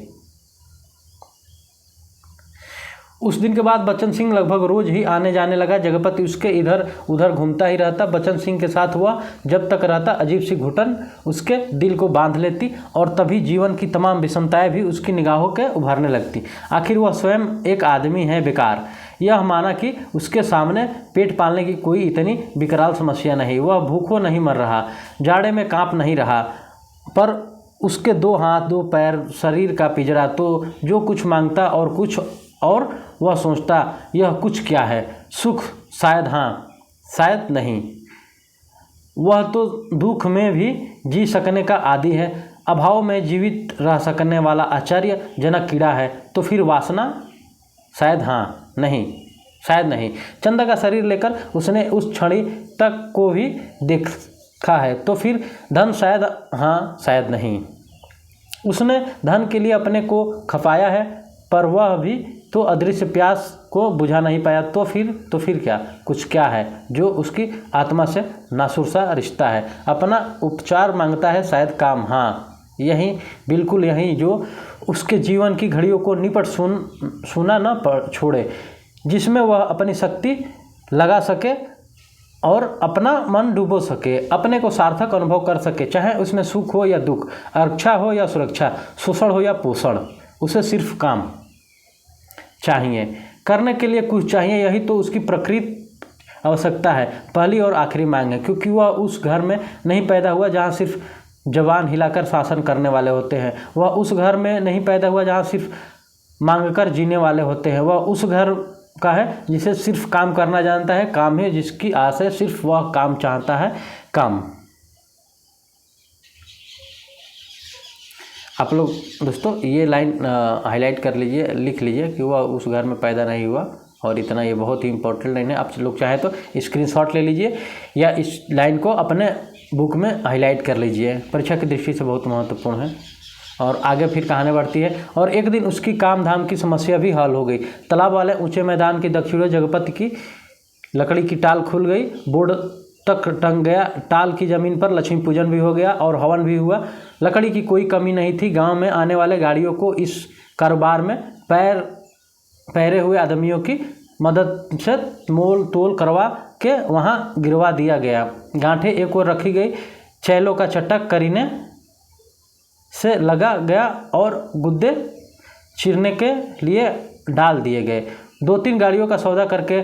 उस दिन के बाद बच्चन सिंह लगभग रोज ही आने जाने लगा। जगपति उसके इधर उधर घूमता ही रहता। बच्चन सिंह के साथ हुआ जब तक रहता अजीब सी घुटन उसके दिल को बांध लेती और तभी जीवन की तमाम विषमताएं भी उसकी निगाहों के उभरने लगती। आखिर वह स्वयं एक आदमी है बेकार। यह माना कि उसके सामने पेट पालने की कोई इतनी विकराल समस्या नहीं। वह भूखों नहीं मर रहा, जाड़े में कांप नहीं रहा, पर उसके 2 हाथ 2 पैर, शरीर का पिंजरा, तो जो कुछ मांगता और कुछ और वह सोचता यह कुछ क्या है? सुख? शायद हाँ, शायद नहीं। वह तो दुख में भी जी सकने का आदी है, अभाव में जीवित रह सकने वाला आश्चर्यजनक कीड़ा है। तो फिर वासना? शायद हाँ, नहीं, शायद नहीं। चंदा का शरीर लेकर उसने उस क्षणी तक को भी देखा है। तो फिर धन? शायद हाँ, शायद नहीं। उसने धन के लिए अपने को खपाया है, पर वह भी तो अदृश्य प्यास को बुझा नहीं पाया। तो फिर क्या? कुछ क्या है जो उसकी आत्मा से नासुरसा रिश्ता है? अपना उपचार मांगता है, शायद काम। हाँ, यही, बिल्कुल यही जो उसके जीवन की घड़ियों को निपट सुना न छोड़े, जिसमें वह अपनी शक्ति लगा सके और अपना मन डुबो सके, अपने को सार्थक अनुभव कर सके, चाहे उसमें सुख हो या दुख, रक्षा हो या सुरक्षा, शोषण हो या पोषण। उसे सिर्फ काम चाहिए, करने के लिए कुछ चाहिए। यही तो उसकी प्रकृत आवश्यकता है, पहली और आखिरी मांग है, क्योंकि वह उस घर में नहीं पैदा हुआ जहाँ सिर्फ जवान हिलाकर शासन करने वाले होते हैं। वह उस घर में नहीं पैदा हुआ जहाँ सिर्फ मांगकर जीने वाले होते हैं। वह उस घर का है जिसे सिर्फ काम करना जानता है। काम है जिसकी आस है, सिर्फ वह काम चाहता है, काम। आप लोग दोस्तों ये लाइन हाईलाइट कर लीजिए, लिख लीजिए कि वह उस घर में पैदा नहीं हुआ, और इतना ये बहुत ही इंपॉर्टेंट लाइन है। आप लोग चाहें तो स्क्रीनशॉट ले लीजिए या इस लाइन को अपने बुक में हाईलाइट कर लीजिए, परीक्षा की दृष्टि से बहुत महत्वपूर्ण है। और आगे फिर कहानी बढ़ती है। और एक दिन उसकी काम धाम की समस्या भी हल हो गई। तालाब वाले ऊंचे मैदान की दक्षिण जगपति की लकड़ी की टाल खुल गई। बोर्ड तक टंग गया। टाल की ज़मीन पर लक्ष्मी पूजन भी हो गया और हवन भी हुआ। लकड़ी की कोई कमी नहीं थी। गांव में आने वाले गाड़ियों को इस कारोबार में पैरे हुए आदमियों की मदद से मोल तोल करवा के वहाँ गिरवा दिया गया। गांठें एक ओर रखी गई, चैलों का चटक करीने से लगा गया और गुद्दे चीरने के लिए डाल दिए गए। 2-3 गाड़ियों का सौदा करके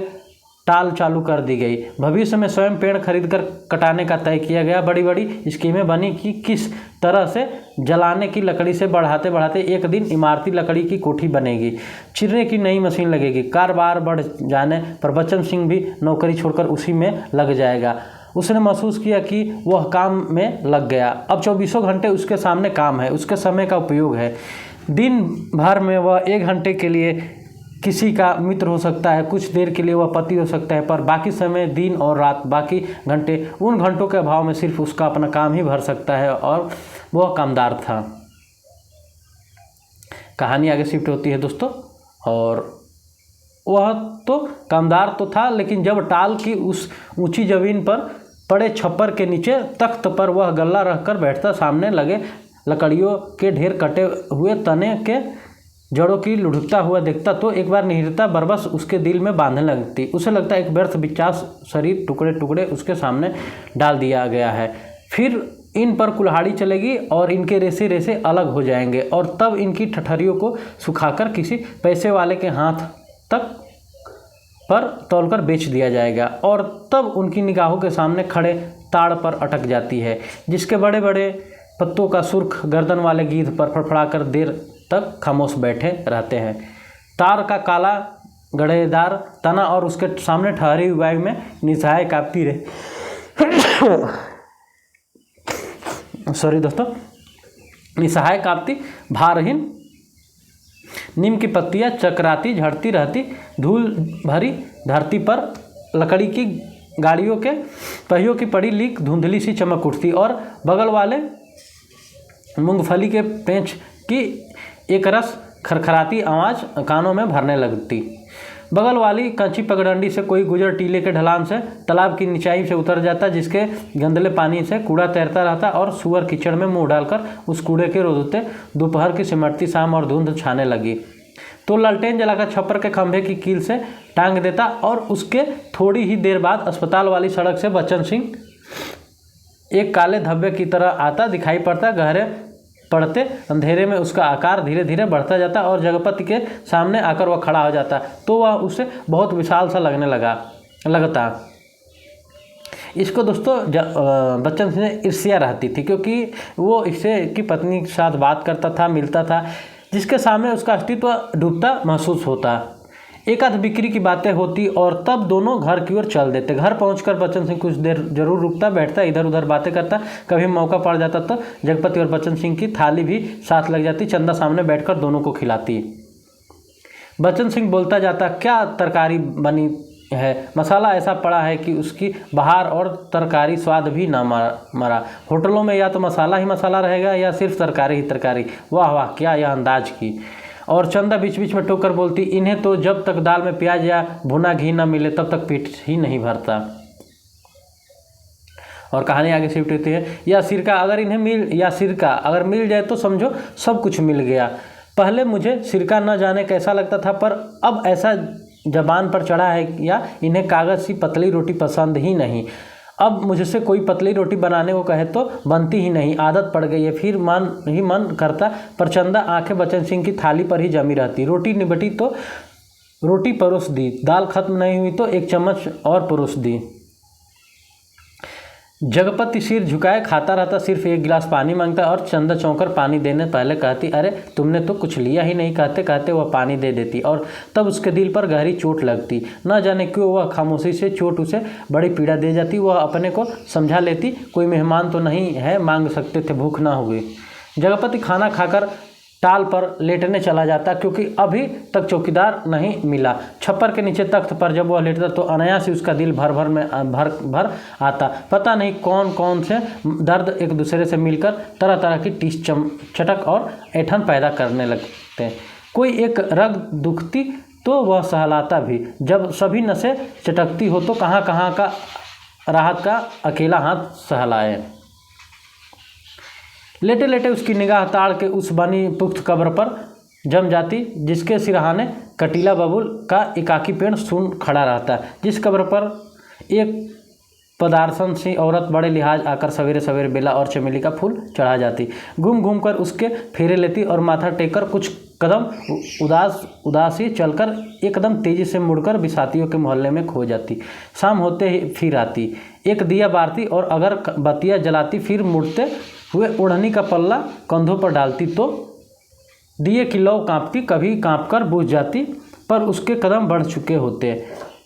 टाल चालू कर दी गई। भविष्य में स्वयं पेड़ खरीदकर कटाने का तय किया गया। बड़ी बड़ी स्कीमें बनी कि किस तरह से जलाने की लकड़ी से बढ़ाते बढ़ाते एक दिन इमारती लकड़ी की कोठी बनेगी, चीरने की नई मशीन लगेगी। कारोबार बढ़ जाने पर बच्चन सिंह भी नौकरी छोड़कर उसी में लग जाएगा। उसने महसूस किया कि वह काम में लग गया। अब 24 घंटे उसके सामने काम है, उसके समय का उपयोग है। दिन भर में वह 1 घंटे के लिए किसी का मित्र हो सकता है, कुछ देर के लिए वह पति हो सकता है, पर बाकी समय दिन और रात, बाकी घंटे, उन घंटों के अभाव में सिर्फ उसका अपना काम ही भर सकता है और वह कामदार था। कहानी आगे शिफ्ट होती है दोस्तों, और वह तो कामदार तो था, लेकिन जब टाल की उस ऊंची जमीन पर पड़े छप्पर के नीचे तख्त पर वह गल्ला रखकर बैठता, सामने लगे लकड़ियों के ढेर कटे हुए तने के जड़ों की लुढ़कता हुआ देखता तो एक बार निहिरता बरबस उसके दिल में बांधने लगती। उसे लगता एक व्यर्थ विचास शरीर टुकड़े टुकड़े उसके सामने डाल दिया गया है, फिर इन पर कुल्हाड़ी चलेगी और इनके रेसे रेसे अलग हो जाएंगे और तब इनकी ठठरियों को सुखाकर किसी पैसे वाले के हाथ तक पर तौलकर बेच दिया जाएगा और तब उनकी निगाहों के सामने खड़े ताड़ पर अटक जाती है, जिसके बड़े बड़े पत्तों का सुर्ख गर्दन वाले गीध पर फड़फड़ाकर देर तक खामोश बैठे रहते हैं। तार का काला गड़ेदार तना और उसके सामने ठहरी हुई वायु में निसहाय कांपती रहे सॉरी दोस्तों, निसहाय कांपती भारहीन नीम की पत्तियां चकराती झड़ती रहती। धूल भरी धरती पर लकड़ी की गाड़ियों के पहियों की पड़ी लीक धुंधली सी चमक उठती और बगल वाले मूंगफली के पेंच की एक रस खरखराती आवाज़ कानों में भरने लगती। बगल वाली कंची पगडंडी से कोई गुजर टीले के ढलान से तालाब की निचाई से उतर जाता, जिसके गंदले पानी से कूड़ा तैरता रहता और सुअर कीचड़ में मुंह डालकर उस कूड़े के रोदते दोपहर की सिमटती शाम और धुंध छाने लगी तो लालटेन जलाकर छप्पर के खंभे की कील से टांग देता और उसके थोड़ी ही देर बाद अस्पताल वाली सड़क से बच्चन सिंह एक काले धब्बे की तरह आता दिखाई पड़ता। गहरे पड़ते अंधेरे में उसका आकार धीरे धीरे बढ़ता जाता और जगपति के सामने आकर वह खड़ा हो जाता तो वह उसे बहुत विशाल सा लगने लगता। इसको दोस्तों बच्चन सिंह से ईर्ष्या रहती थी, क्योंकि वो इससे की पत्नी के साथ बात करता था, मिलता था, जिसके सामने उसका अस्तित्व डूबता महसूस होता। एक आध बिक्री की बातें होती और तब दोनों घर की ओर चल देते। घर पहुंचकर बच्चन सिंह कुछ देर जरूर रुकता, बैठता, इधर उधर बातें करता। कभी मौका पड़ जाता तो जगपति और बच्चन सिंह की थाली भी साथ लग जाती। चंदा सामने बैठकर दोनों को खिलाती। बच्चन सिंह बोलता जाता, क्या तरकारी बनी है, मसाला ऐसा पड़ा है कि उसकी बहार और तरकारी स्वाद भी ना मरा। होटलों में या तो मसाला ही मसाला रहेगा या सिर्फ तरकारी ही तरकारी। वाह वाह, क्या यह अंदाज की। और चंदा बीच बीच में टोकर बोलती, इन्हें तो जब तक दाल में प्याज या भुना घी न मिले तब तक पेट ही नहीं भरता। और कहानी आगे शिफ्ट होती है। या सिरका अगर मिल जाए तो समझो सब कुछ मिल गया। पहले मुझे सिरका न जाने कैसा लगता था, पर अब ऐसा जबान पर चढ़ा है या इन्हें कागज़ की पतली रोटी पसंद ही नहीं। अब मुझसे कोई पतली रोटी बनाने को कहे तो बनती ही नहीं, आदत पड़ गई है। फिर मन करता, पर चंदा आंखें बच्चन सिंह की थाली पर ही जमी रहती। रोटी निबटी तो रोटी परोस दी, दाल खत्म नहीं हुई तो एक चम्मच और परोस दी। जगपति सिर झुकाए खाता रहता, सिर्फ एक गिलास पानी मांगता और चंदा चौंकर पानी देने पहले कहती, अरे तुमने तो कुछ लिया ही नहीं। कहते कहते वह पानी दे देती और तब उसके दिल पर गहरी चोट लगती। न जाने क्यों वह खामोशी से चोट उसे बड़ी पीड़ा दे जाती। वह अपने को समझा लेती, कोई मेहमान तो नहीं है, मांग सकते थे, भूख ना हो गई। जगपति खाना खाकर टाल पर लेटने चला जाता, क्योंकि अभी तक चौकीदार नहीं मिला। छप्पर के नीचे तख्त पर जब वह लेटता तो अनायास ही उसका दिल भर आता। पता नहीं कौन कौन से दर्द एक दूसरे से मिलकर तरह तरह की टीस चटक और ऐंठन पैदा करने लगते। कोई एक रग दुखती तो वह सहलाता भी। जब सभी नसें चटकती हो तो कहाँ कहाँ का राहत का अकेला हाथ सहलाए। लेटे लेटे उसकी निगाह ताड़ के उस बनी पुख्त कब्र पर जम जाती जिसके सिरहाने कटीला बबूल का एकाकी पेड़ सुन खड़ा रहता, जिस कब्र पर एक पदार्शन सी औरत बड़े लिहाज आकर सवेरे सवेरे बेला और चमेली का फूल चढ़ा जाती, घूम घूम कर उसके फेरे लेती और माथा टेककर कुछ कदम उदासी चलकर एक कदम तेजी से मुड़कर बिसातियों के मोहल्ले में खो जाती। शाम होते ही फिर आती, एक दिया बारती और अगर बत्तियाँ जलाती, फिर मुड़ते हुए ओढ़नी का पल्ला कंधों पर डालती तो दिए की लौ कांपती, कभी कांपकर बुझ जाती, पर उसके कदम बढ़ चुके होते,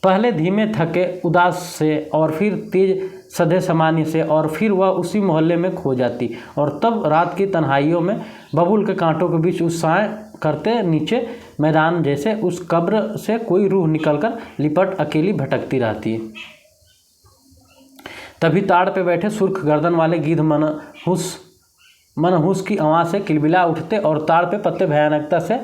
पहले धीमे थके उदास से और फिर तेज सधे सामान्य से, और फिर वह उसी मोहल्ले में खो जाती। और तब रात की तन्हाइयों में बबूल के कांटों के बीच उस साय करते नीचे मैदान जैसे उस कब्र से कोई रूह निकलकर लिपट अकेली भटकती रहती। तभी ताड़ पे बैठे सुर्ख गर्दन वाले गिद्ध मनहूस की आवाज़ से किलबिला उठते और ताड़ पे पत्ते भयानकता से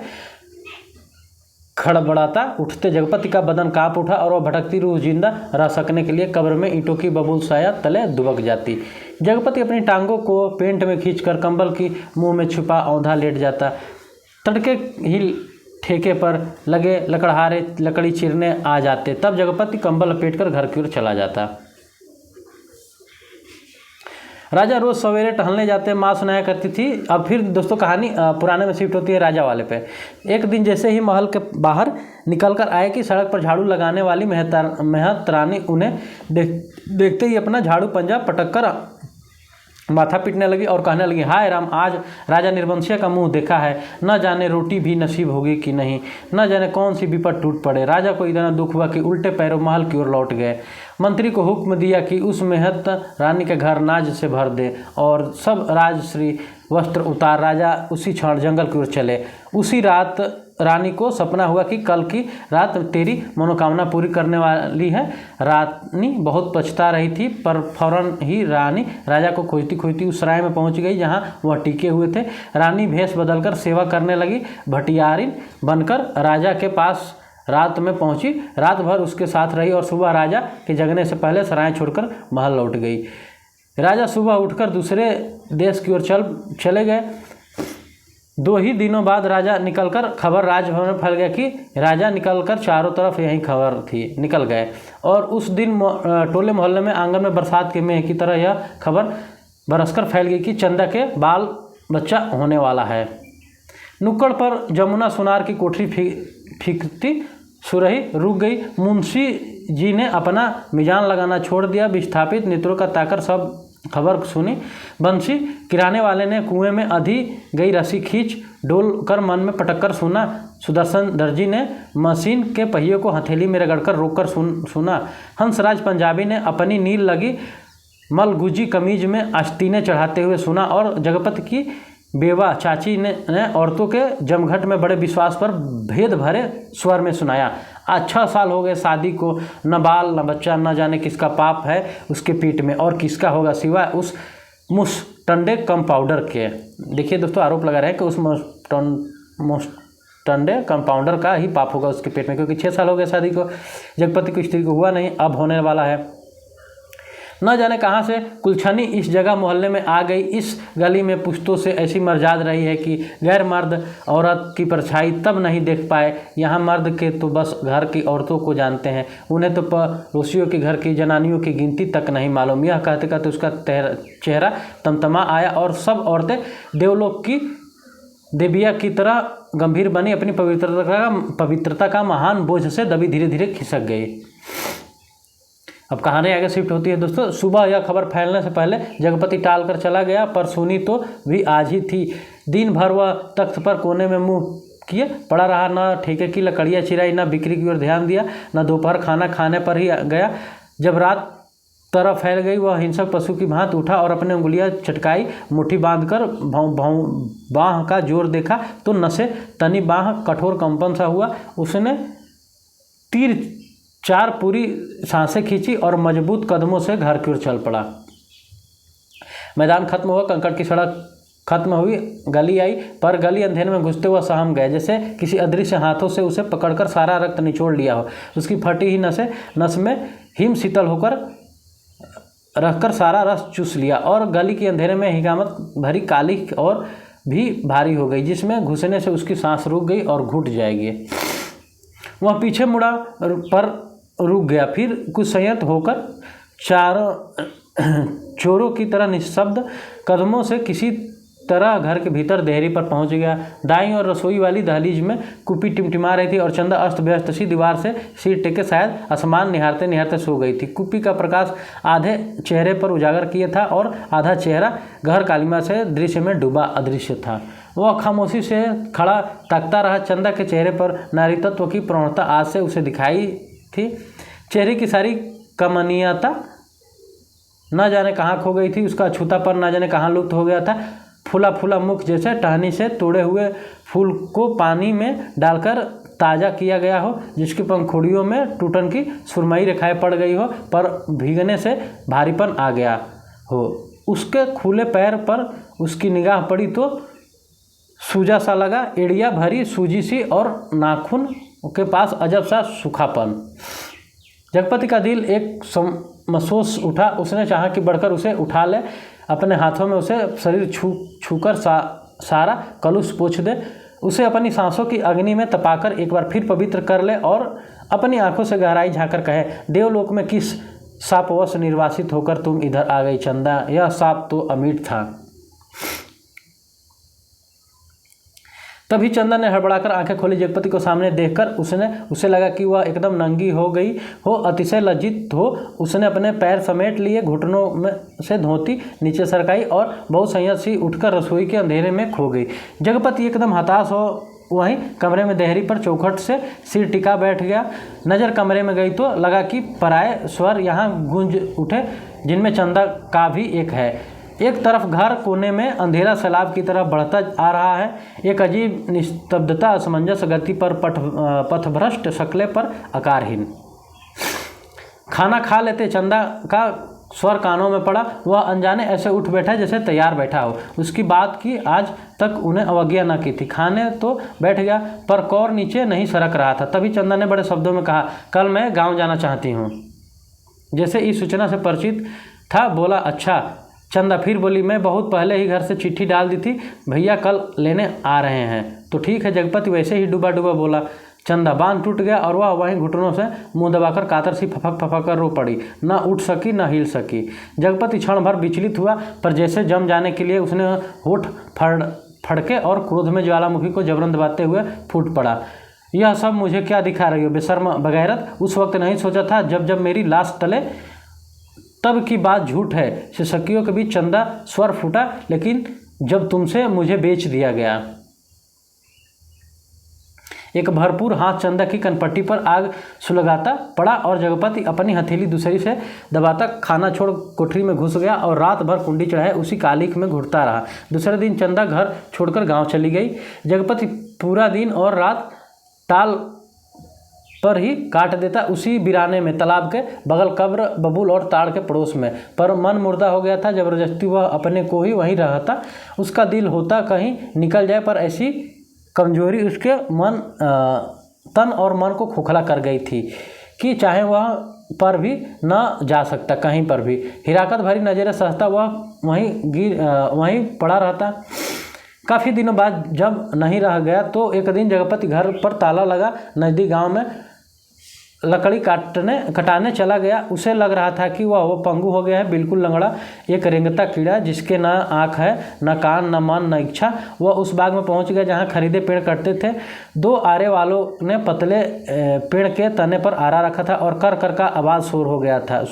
खड़बड़ाता उठते। जगपति का बदन कांप उठा और वह भटकती रूह जिंदा रह सकने के लिए कब्र में ईंटों की बबूल साया तले दुबक जाती। जगपति अपनी टांगों को पेंट में खींचकर कंबल की मुंह में छुपा औंधा लेट जाता। तड़के ही ठेके पर लगे लकड़हारे लकड़ी चीरने आ जाते, तब जगपति कंबल लपेटकर घर की ओर चला जाता। राजा रोज़ सवेरे टहलने जाते, माँ सुनाया करती थी। अब फिर दोस्तों कहानी पुराने में शिफ्ट होती है राजा वाले पे। एक दिन जैसे ही महल के बाहर निकलकर आए कि सड़क पर झाड़ू लगाने वाली मेहतरानी उन्हें देखते ही अपना झाड़ू पंजा पटककर माथा पीटने लगी और कहने लगी, हाय राम, आज राजा निर्वंशिया का मुंह देखा है, न जाने रोटी भी नसीब होगी कि नहीं, न जाने कौन सी विपद टूट पड़े। राजा को इतना दुख हुआ कि उल्टे पैरों महल की ओर लौट गए। मंत्री को हुक्म दिया कि उस मेहत रानी के घर नाज से भर दे और सब राजश्री वस्त्र उतार राजा उसी क्षण जंगल की ओर चले। उसी रात रानी को सपना हुआ कि कल की रात तेरी मनोकामना पूरी करने वाली है। रानी बहुत पछता रही थी, पर फौरन ही रानी राजा को खोजती खोजती उस सराय में पहुंच गई जहां वह टिके हुए थे। रानी भेष बदलकर सेवा करने लगी, भटियारिन बनकर राजा के पास रात में पहुंची, रात भर उसके साथ रही और सुबह राजा के जगने से पहले सराय छोड़कर महल लौट गई। राजा सुबह उठकर दूसरे देश की ओर चले गए। 2 ही दिनों बाद राजा निकलकर खबर राजभवन में फैल गया कि राजा निकलकर चारों तरफ यही खबर थी निकल गए। और उस दिन टोले मोहल्ले में आंगन में बरसात के मेह की तरह यह खबर बरसकर फैल गई कि चंदा के बाल बच्चा होने वाला है। नुक्कड़ पर जमुना सुनार की कोठरी फीकती सुरही रुक गई। मुंशी जी ने अपना मिजान लगाना छोड़ दिया, विस्थापित नेत्रों का ताकर सब खबर सुनी। बंसी किराने वाले ने कुएं में अधी गई रस्सी खींच डोल कर मन में पटक कर सुना। सुदर्शन दर्जी ने मशीन के पहिए को हथेली में रगड़कर रोककर सुना। हंसराज पंजाबी ने अपनी नील लगी मलगुजी कमीज में आस्तीनें चढ़ाते हुए सुना। और जगपति की बेवा चाची ने औरतों के जमघट में बड़े विश्वास पर भेद भरे स्वर में सुनाया। आज 6 साल हो गए शादी को, न बाल न बच्चा, न जाने किसका पाप है उसके पीठ में और किसका होगा सिवाय उस मुस्टंडे कंपाउंडर के। देखिए दोस्तों, आरोप लगा रहे हैं कि उस मुस्टंडे कंपाउंडर का ही पाप होगा उसके पेट में, क्योंकि 6 साल हो गए शादी को, जगपति को स्त्री को हुआ नहीं, अब होने वाला है। न जाने कहाँ से कुलछनी इस जगह मोहल्ले में आ गई। इस गली में पुश्तों से ऐसी मर्जाद रही है कि गैर मर्द औरत की परछाई तब नहीं देख पाए। यहाँ मर्द के तो बस घर की औरतों को जानते हैं, उन्हें तो पड़ोसियों के घर की जनानियों की गिनती तक नहीं मालूम। यह कहते कहते उसका चेहरा तमतमा आया और सब औरतें देवलोक की देविया की तरह गंभीर बनी, अपनी पवित्रता का महान बोझ से दबी धीरे धीरे खिसक गई। अब कहानी आगे शिफ्ट होती है दोस्तों। सुबह यह खबर फैलने से पहले जगपति टाल कर चला गया, पर सुनी तो भी आज ही थी। दिन भर वह तख्त पर कोने में मुंह किए पड़ा रहा, न ठेके की लकड़ियाँ चिराई, न बिक्री की ओर ध्यान दिया, न दोपहर खाना खाने पर ही गया। जब रात तरफ फैल गई, वह हिंसक पशु की भांति उठा और अपने उंगलियां चटकाई, मुट्ठी बांधकर बाँह का जोर देखा तो नसें तनी, बाँह कठोर कंपन सा हुआ। उसने 3-4 पूरी सांसें खींची और मजबूत कदमों से घर की ओर चल पड़ा। मैदान खत्म हुआ, कंकड़ की सड़क खत्म हुई, गली आई, पर गली अंधेरे में घुसते हुआ सहम गए, जैसे किसी अदृश्य हाथों से उसे पकड़कर सारा रक्त निचोड़ लिया हो। उसकी फटी ही नस में हिम शीतल होकर रखकर सारा रस चूस लिया और गली के अंधेरे में हिगामत भरी काली और भी भारी हो गई, जिसमें घुसने से उसकी सांस रुक गई और घुट जाएगी। वह पीछे मुड़ा पर रुक गया, फिर कुछ संयत होकर चोरों की तरह निःशब्द कदमों से किसी तरह घर के भीतर देहरी पर पहुंच गया। दाईं और रसोई वाली दहलीज में कुप्पी टिमटिमा रही थी और चंदा अस्त व्यस्त सी दीवार से सिर टेके शायद आसमान निहारते निहारते सो गई थी। कुप्पी का प्रकाश आधे चेहरे पर उजागर किए था और आधा चेहरा गहर कालिमा से दृश्य में डूबा अदृश्य था। वह खामोशी से खड़ा ताकता रहा। चंदा के चेहरे पर नारीतत्व की प्रवणता आज से उसे दिखाई थी। चेहरे की सारी कमनीयता न जाने कहाँ खो गई थी, उसका अछूतापन न जाने कहाँ लुप्त हो गया था। फूला फूला मुख जैसे टहनी से तोड़े हुए फूल को पानी में डालकर ताज़ा किया गया हो, जिसकी पंखुड़ियों में टूटन की सुरमई रेखाएं पड़ गई हो पर भीगने से भारीपन आ गया हो। उसके खुले पैर पर उसकी निगाह पड़ी तो सूजा सा लगा, एड़िया भरी सूजी सी और नाखून के पास अजब सा सूखापन। जगपति का दिल एक महसूस उठा। उसने चाहा कि बढ़कर उसे उठा ले, अपने हाथों में उसे शरीर छूकर सारा कलुष पोंछ दे, उसे अपनी सांसों की अग्नि में तपाकर एक बार फिर पवित्र कर ले और अपनी आंखों से गहराई झांकर कहे, देवलोक में किस शापवश निर्वासित होकर तुम इधर आ गई चंदा? यह शाप तो अमीट था। तभी चंदा ने हड़बड़ाकर आंखें खोली। जगपति को सामने देखकर उसे लगा कि वह एकदम नंगी हो गई हो। अतिशय लज्जित हो उसने अपने पैर समेट लिए, घुटनों में से धोती नीचे सरकाई और बहुत संयत सी उठकर रसोई के अंधेरे में खो गई। जगपति एकदम हताश हो वहीं कमरे में देहरी पर चौखट से सिर टिका बैठ गया। नज़र कमरे में गई तो लगा कि पराये स्वर यहाँ गूंज उठे, जिनमें चंदा का भी एक है। एक तरफ घर कोने में अंधेरा सैलाब की तरह बढ़ता आ रहा है। एक अजीब निस्तब्धता असमंजस गति पर पथभ्रष्ट शक्लें पर आकारहीन। खाना खा लेते चंदा का स्वर कानों में पड़ा। वह अनजाने ऐसे उठ बैठा जैसे तैयार बैठा हो। उसकी बात की आज तक उन्हें अवज्ञा न की थी। खाने तो बैठ गया पर कौर नीचे नहीं सरक रहा था। तभी चंदा ने बड़े शब्दों में कहा, कल मैं गाँव जाना चाहती हूँ। जैसे इस सूचना से परिचित था, बोला, अच्छा। चंदा फिर बोली, मैं बहुत पहले ही घर से चिट्ठी डाल दी थी, भैया कल लेने आ रहे हैं। तो ठीक है, जगपति वैसे ही डूबा डूबा बोला। चंदा बांध टूट गया और वह वहीं घुटनों से मुंह दबाकर कातर सी फपक कर रो पड़ी। न उठ सकी न हिल सकी। जगपति क्षण भर विचलित हुआ, पर जैसे जम जाने के लिए उसने होठ फड़के और क्रोध में ज्वालामुखी को जबरन दबाते हुए फूट पड़ा। यह सब मुझे क्या दिखा रही हो बेशर्म बगैरत? उस वक्त नहीं सोचा था जब मेरी लाश तले? तब की बात झूठ है। शिक्षकियों के बीच चंदा स्वर फूटा, लेकिन जब तुमसे मुझे बेच दिया गया। एक भरपूर हाथ चंदा की कनपट्टी पर आग सुलगाता पड़ा और जगपति अपनी हथेली दूसरी से दबाता खाना छोड़ कोठरी में घुस गया और रात भर कुंडी चढ़ाए उसी कालिख में घुटता रहा। दूसरे दिन चंदा घर छोड़कर गांव चली गई। जगपति पूरा दिन और रात टाल पर ही काट देता, उसी बिराने में, तालाब के बगल कब्र, बबूल और ताड़ के पड़ोस में। पर मन मुर्दा हो गया था। जबरदस्ती वह अपने को ही वहीं रहता। उसका दिल होता कहीं निकल जाए, पर ऐसी कमजोरी उसके तन और मन को खोखला कर गई थी कि चाहे वह पर भी न जा सकता कहीं पर भी। हिराकत भरी नजरें सहता वह वहीं पड़ा रहता। काफ़ी दिनों बाद जब नहीं रह गया तो एक दिन जगपति घर पर ताला लगा नज़दीक गांव में लकड़ी कटाने चला गया। उसे लग रहा था कि वह पंगु हो गया है, बिल्कुल लंगड़ा, एक रेंगता कीड़ा जिसके न आँख है, न कान, न मन, न इच्छा। वह उस बाग में पहुंच गया जहां खरीदे पेड़ कटते थे। दो आरे वालों ने पतले पेड़ के तने पर आरा रखा था और कर कर का आवाज़ शोर हो गया था।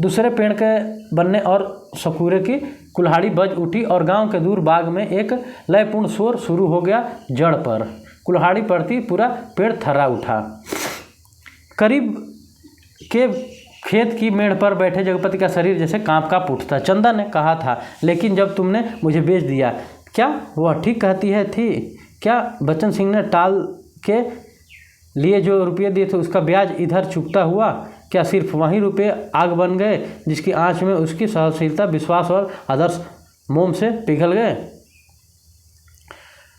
दूसरे पेड़ के बनने और सकुरे की कुल्हाड़ी बज उठी और गांव के दूर बाग में एक लयपूर्ण शोर शुरू हो गया। जड़ पर कुल्हाड़ी पड़ती पूरा पेड़ थर्रा उठा। करीब के खेत की मेड़ पर बैठे जगपति का शरीर जैसे कांप उठता। चंदा ने कहा था, लेकिन जब तुमने मुझे बेच दिया, क्या वह ठीक कहती है थी? क्या बच्चन सिंह ने टाल के लिए जो रुपये दिए थे उसका ब्याज इधर चुकता हुआ? क्या सिर्फ वही रुपये आग बन गए जिसकी आंच में उसकी सहनशीलता, विश्वास और आदर्श मोम से पिघल गए?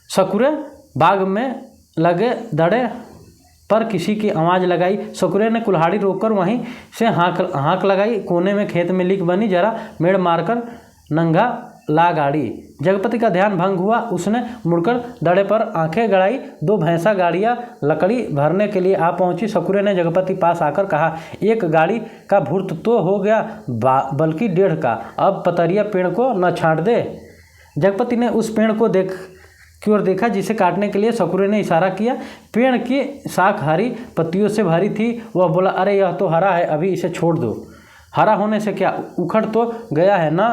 सकुरे बाग में लगे दड़े पर किसी की आवाज़ लगाई। सकुरे ने कुल्हाड़ी रोककर वहीं से हाँक लगाई। कोने में खेत में लीक बनी, जरा मेड़ मारकर नंगा ला गाड़ी। जगपति का ध्यान भंग हुआ। उसने मुड़कर दड़े पर आंखें गड़ाई। 2 भैंसा गाड़ियाँ लकड़ी भरने के लिए आ पहुंची। सकुरे ने जगपति पास आकर कहा, एक गाड़ी का भुर्त तो हो गया, बल्कि 1.5 का। अब पतरिया पेड़ को न छाँट दे। जगपति ने उस पेड़ को की ओर देखा जिसे काटने के लिए सकुरे ने इशारा किया। पेड़ की शाख हरी पत्तियों से भरी थी। वह बोला, अरे यह तो हरा है, अभी इसे छोड़ दो। हरा होने से क्या, उखड़ तो गया है ना,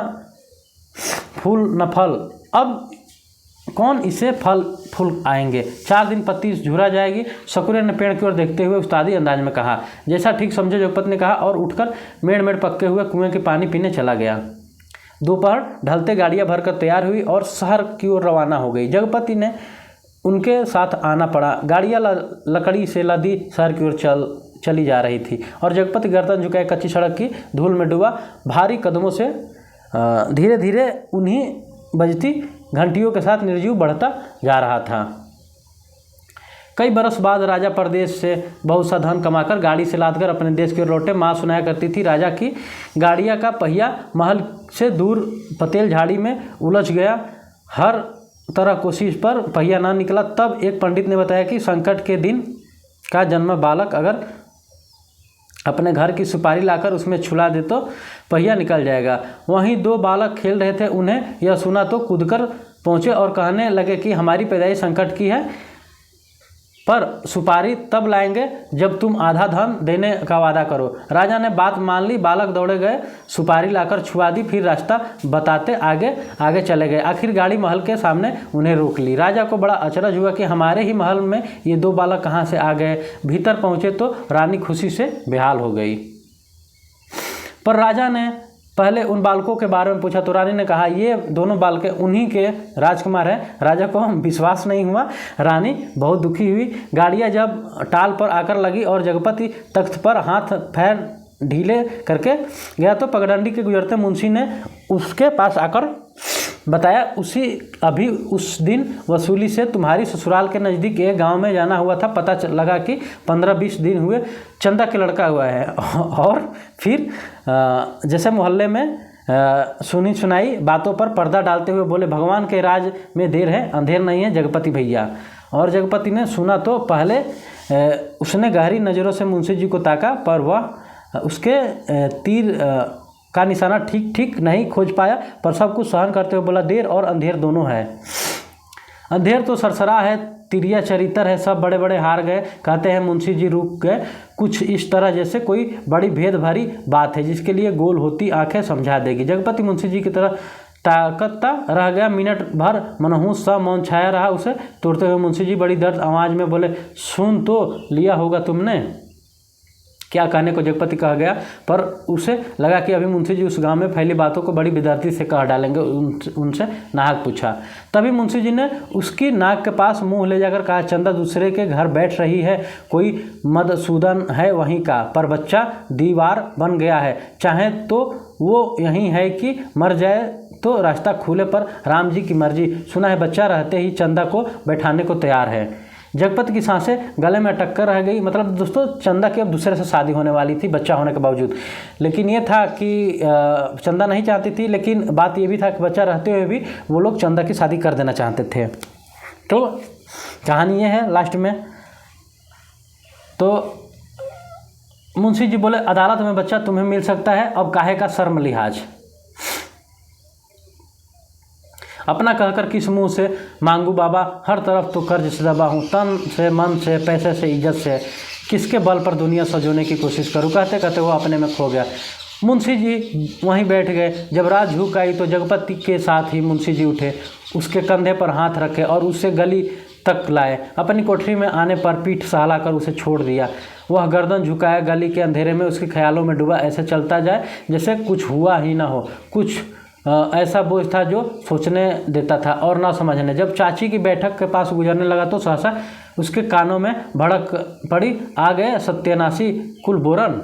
फूल न फल। अब कौन इसे फल फूल आएंगे, 4 दिन पत्ती झुरा जाएगी। सकुरे ने पेड़ की ओर देखते हुए उस्तादी अंदाज में कहा। जैसा ठीक समझे जगपति ने कहा और उठकर मेड़ पक्के हुए कुएं के पानी पीने चला गया। दोपहर ढलते गाड़ियां भरकर तैयार हुई और शहर की ओर रवाना हो गई। जगपति ने उनके साथ आना पड़ा। गाड़ियां लकड़ी से लदी शहर की ओर चली जा रही थी और जगपति गर्दन झुकाए कच्ची सड़क की धूल में डूबा भारी कदमों से धीरे धीरे उन्हीं बजती घंटियों के साथ निर्जीव बढ़ता जा रहा था। कई बरस बाद राजा परदेश से बहुत सा धन कमाकर गाड़ी से लादकर अपने देश की ओर लौटे। माँ सुनाया करती थी, राजा की गाड़िया का पहिया महल से दूर पतेल झाड़ी में उलझ गया। हर तरह कोशिश पर पहिया ना निकला। तब एक पंडित ने बताया कि संकट के दिन का जन्म बालक अगर अपने घर की सुपारी लाकर उसमें छुला दे तो पहिया निकल जाएगा। वहीं 2 बालक खेल रहे थे। उन्हें यह सुना तो कूदकर पहुँचे और कहने लगे कि हमारी पैदाइश संकट की है, पर सुपारी तब लाएंगे जब तुम आधा धन देने का वादा करो। राजा ने बात मान ली। बालक दौड़े गए, सुपारी लाकर छुआ दी, फिर रास्ता बताते आगे आगे चले गए। आखिर गाड़ी महल के सामने उन्हें रोक ली। राजा को बड़ा अचरज हुआ कि हमारे ही महल में ये 2 बालक कहाँ से आ गए। भीतर पहुँचे तो रानी खुशी से बेहाल हो गई। पर राजा ने पहले उन बालकों के बारे में पूछा तो रानी ने कहा, ये दोनों बालक उन्हीं के राजकुमार हैं। राजा को विश्वास नहीं हुआ। रानी बहुत दुखी हुई। गाड़ियाँ जब टाल पर आकर लगी और जगपति तख्त पर हाथ पैर ढीले करके गया तो पगडंडी के गुजरते मुंशी ने उसके पास आकर बताया, अभी उस दिन वसूली से तुम्हारी ससुराल के नज़दीक एक गांव में जाना हुआ था। पता लगा कि 15-20 दिन हुए चंदा के लड़का हुआ है। और फिर जैसे मोहल्ले में सुनी सुनाई बातों पर पर्दा डालते हुए बोले, भगवान के राज में देर है, अंधेर नहीं है जगपति भैया। और जगपति ने सुना तो पहले उसने गहरी नज़रों से मुंशी जी को ताका, पर वह उसके तीर का निशाना ठीक नहीं खोज पाया। पर सब कुछ सहन करते हुए बोला, देर और अंधेर दोनों है। अंधेर तो सरसरा है, तिरिया चरित्र है, सब बड़े बड़े हार गए। कहते हैं मुंशी जी रुक गए, कुछ इस तरह जैसे कोई बड़ी भेद भरी बात है जिसके लिए गोल होती आंखें समझा देगी। जगपति मुंशी जी की तरह ताकता रह गया। मिनट भर मनहूस सा मौन छाया रहा। उसे तोड़ते हुए मुंशी जी बड़ी दर्द आवाज़ में बोले, सुन तो लिया होगा तुमने। क्या कहने को जगपति कह गया, पर उसे लगा कि अभी मुंशी जी उस गांव में फैली बातों को बड़ी बेदर्दी से कह डालेंगे। उनसे नाक पूछा। तभी मुंशी जी ने उसकी नाक के पास मुंह ले जाकर कहा, चंदा दूसरे के घर बैठ रही है, कोई मधुसूदन है वहीं का, पर बच्चा दीवार बन गया है। चाहे तो वो यहीं है कि मर जाए तो रास्ता खुले, पर राम जी की मर्जी। सुना है बच्चा रहते ही चंदा को बैठाने को तैयार है। जगपति की सांसें गले में अटक कर रह गई। मतलब दोस्तों, चंदा की अब दूसरे से शादी होने वाली थी बच्चा होने के बावजूद। लेकिन ये था कि चंदा नहीं चाहती थी, लेकिन बात ये भी था कि बच्चा रहते हुए भी वो लोग चंदा की शादी कर देना चाहते थे। तो कहानी ये है लास्ट में। तो मुंशी जी बोले, अदालत में बच्चा तुम्हें मिल सकता है, अब काहे का शर्म लिहाज। अपना कहकर किस मुंह से मांगू बाबा, हर तरफ तो कर्ज से दबा हूँ, तन से मन से पैसे से इज्जत से, किसके बल पर दुनिया सजोने की कोशिश करूँ। कहते कहते वो अपने में खो गया। मुंशी जी वहीं बैठ गए। जब रात झुक आई तो जगपति के साथ ही मुंशी जी उठे, उसके कंधे पर हाथ रखे और उसे गली तक लाए। अपनी कोठरी में आने पर पीठ सहलाकर उसे छोड़ दिया। वह गर्दन झुकाया, गली के अंधेरे में उसके ख्यालों में डूबा, ऐसे चलता जाए जैसे कुछ हुआ ही ना हो। कुछ ऐसा बोझ था जो सोचने देता था और ना समझने। जब चाची की बैठक के पास गुजरने लगा तो सहसा उसके कानों में भड़क पड़ी, आ गए सत्यानाशी कुलबोरन।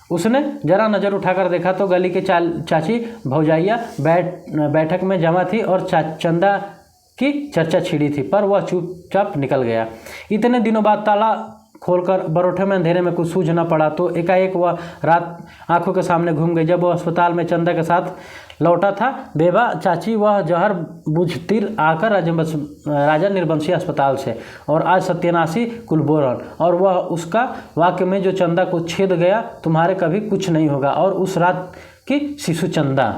उसने जरा नज़र उठाकर देखा तो गली के चाची भौजाइया बैठक में जमा थी और चंदा की चर्चा छिड़ी थी, पर वह चुपचाप निकल गया। इतने दिनों बाद ताला खोलकर बरोठे में अंधेरे में कुछ सूझ न पड़ा तो एकाएक वह रात आंखों के सामने घूम गई। जब वह अस्पताल में चंदा के साथ लौटा था, बेबा चाची वह जहर बुझतिर आकर राजा निर्वंशी अस्पताल से, और आज सत्यानाशी कुलबोरन, और वह उसका वाक्य में जो चंदा को छेद गया, तुम्हारे कभी कुछ नहीं होगा। और उस रात की शिशु चंदा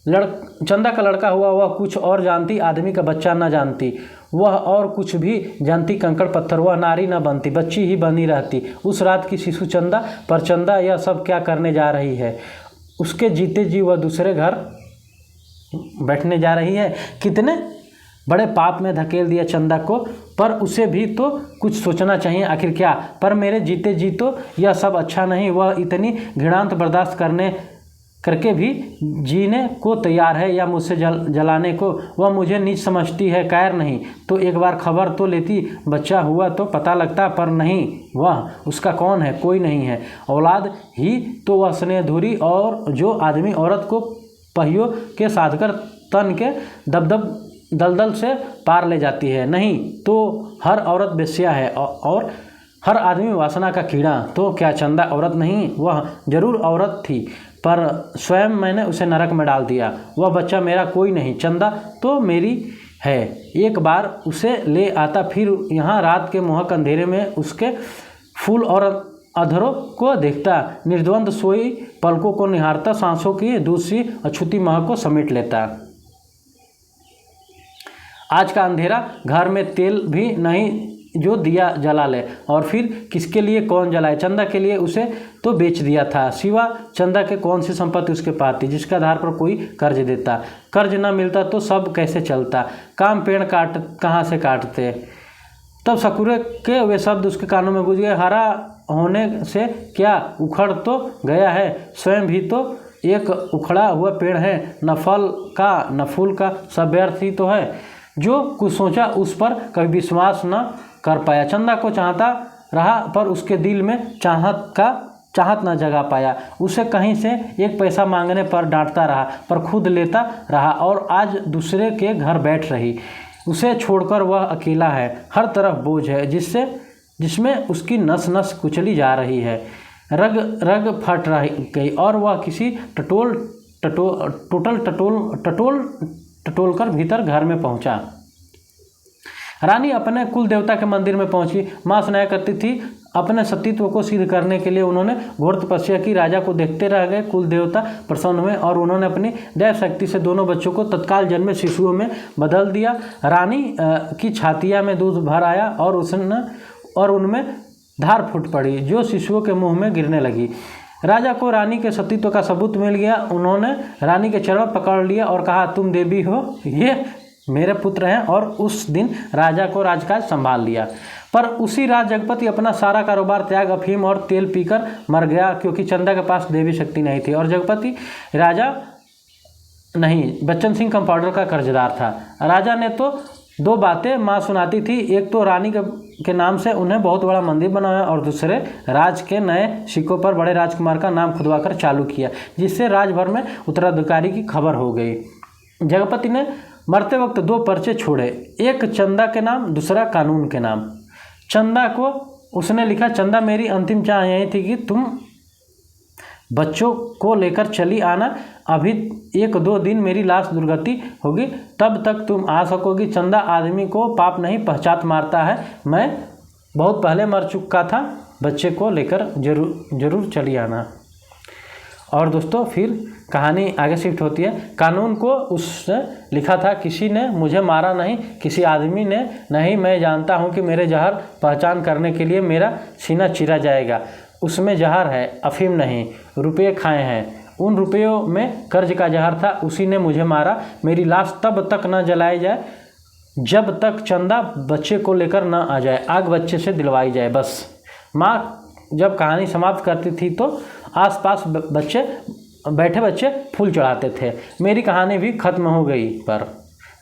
चंदा का लड़का हुआ, वह कुछ और जानती, आदमी का बच्चा न जानती। वह और कुछ भी जानती, कंकड़ पत्थर, वह नारी न बनती, बच्ची ही बनी रहती। उस रात की शिशु चंदा, पर चंदा यह सब क्या करने जा रही है? उसके जीते जी वह दूसरे घर बैठने जा रही है। कितने बड़े पाप में धकेल दिया चंदा को, पर उसे भी तो कुछ सोचना चाहिए आखिर क्या। पर मेरे जीते जी तो यह सब अच्छा नहीं। वह इतनी घृणांत बर्दाश्त करके भी जीने को तैयार है, या मुझसे जलाने को। वह मुझे नीच समझती है, कैर नहीं तो एक बार खबर तो लेती, बच्चा हुआ तो पता लगता, पर नहीं। वह उसका कौन है? कोई नहीं है। औलाद ही तो वह स्नेहधुरी, और जो आदमी औरत को पहियों के साधकर तन के दलदल से पार ले जाती है, नहीं तो हर औरत बेस्या है, और हर आदमी वासना का कीड़ा। तो क्या चंदा औरत नहीं? वह जरूर औरत थी, पर स्वयं मैंने उसे नरक में डाल दिया। वह बच्चा मेरा कोई नहीं, चंदा तो मेरी है। एक बार उसे ले आता, फिर यहाँ रात के मोहक अंधेरे में उसके फूल और अधरों को देखता, निर्द्वंद सोई पलकों को निहारता, सांसों की दूसरी अछूती महक को समेट लेता। आज का अंधेरा, घर में तेल भी नहीं जो दिया जला ले, और फिर किसके लिए कौन जलाए? चंदा के लिए उसे तो बेच दिया था। सिवा चंदा के कौन सी संपत्ति उसके पास थी जिसके आधार पर कोई कर्ज देता? कर्ज न मिलता तो सब कैसे चलता? काम पेड़ कहाँ से काटते? तब सकुरे के वे शब्द उसके कानों में गूंज गए, हरा होने से क्या उखड़ तो गया है? स्वयं भी तो एक उखड़ा हुआ पेड़ है, न फल का न फूल का, सब व्यर्थ ही तो है। जो कुछ सोचा उस पर कभी विश्वास न कर पाया। चंदा को चाहता रहा, पर उसके दिल में चाहत न जगा पाया। उसे कहीं से एक पैसा मांगने पर डांटता रहा, पर खुद लेता रहा, और आज दूसरे के घर बैठ रही। उसे छोड़कर वह अकेला है, हर तरफ बोझ है जिसमें उसकी नस नस कुचली जा रही है, रग रग फट रही गई, और वह किसी टटोल कर भीतर घर में पहुंचा। रानी अपने कुल देवता के मंदिर में पहुंची। माँ स्नेह करती थी। अपने सतीत्व को सिद्ध करने के लिए उन्होंने घोर तपस्या की। राजा को देखते रह गए। कुल देवता प्रसन्न हुए, और उन्होंने अपनी दैव शक्ति से दोनों बच्चों को तत्काल जन्मे शिशुओं में बदल दिया। रानी की छातिया में दूध भर आया, और उनमें धार फूट पड़ी, जो शिशुओं के मुँह में गिरने लगी। राजा को रानी के सतीत्व का सबूत मिल गया। उन्होंने रानी के चरण पकड़ लिया और कहा, तुम देवी हो, ये मेरे पुत्र हैं। और उस दिन राजा को राजकाज संभाल लिया। पर उसी रात जगपति अपना सारा कारोबार त्याग अफीम और तेल पीकर मर गया, क्योंकि चंदा के पास देवी शक्ति नहीं थी, और जगपति राजा नहीं, बच्चन सिंह कंपाउंडर का कर्जदार था। राजा ने तो दो बातें माँ सुनाती थी, एक तो रानी के नाम से उन्हें बहुत बड़ा मंदिर बनाया, और दूसरे राज के नए सिक्कों पर बड़े राजकुमार का नाम खुदवाकर चालू किया, जिससे राजभर में उत्तराधिकारी की खबर हो गई। जगपति ने मरते वक्त दो पर्चे छोड़े, एक चंदा के नाम, दूसरा कानून के नाम। चंदा को उसने लिखा, चंदा मेरी अंतिम चाह यही थी कि तुम बच्चों को लेकर चली आना। अभी 1-2 दिन मेरी लाश दुर्गति होगी, तब तक तुम आ सकोगी। चंदा आदमी को पाप नहीं पहचान मारता है। मैं बहुत पहले मर चुका था, बच्चे को लेकर जरूर चली आना। और दोस्तों फिर कहानी आगे शिफ्ट होती है। कानून को उसने लिखा था, किसी ने मुझे मारा नहीं, किसी आदमी ने नहीं। मैं जानता हूँ कि मेरे जहर पहचान करने के लिए मेरा सीना चीरा जाएगा। उसमें जहर है, अफीम नहीं। रुपये खाए हैं, उन रुपयों में कर्ज का जहर था, उसी ने मुझे मारा। मेरी लाश तब तक न जलाई जाए जब तक चंदा बच्चे को लेकर न आ जाए, आग बच्चे से दिलवाई जाए, बस। माँ जब कहानी समाप्त करती थी तो आसपास बैठे बच्चे फूल चढ़ाते थे। मेरी कहानी भी खत्म हो गई। पर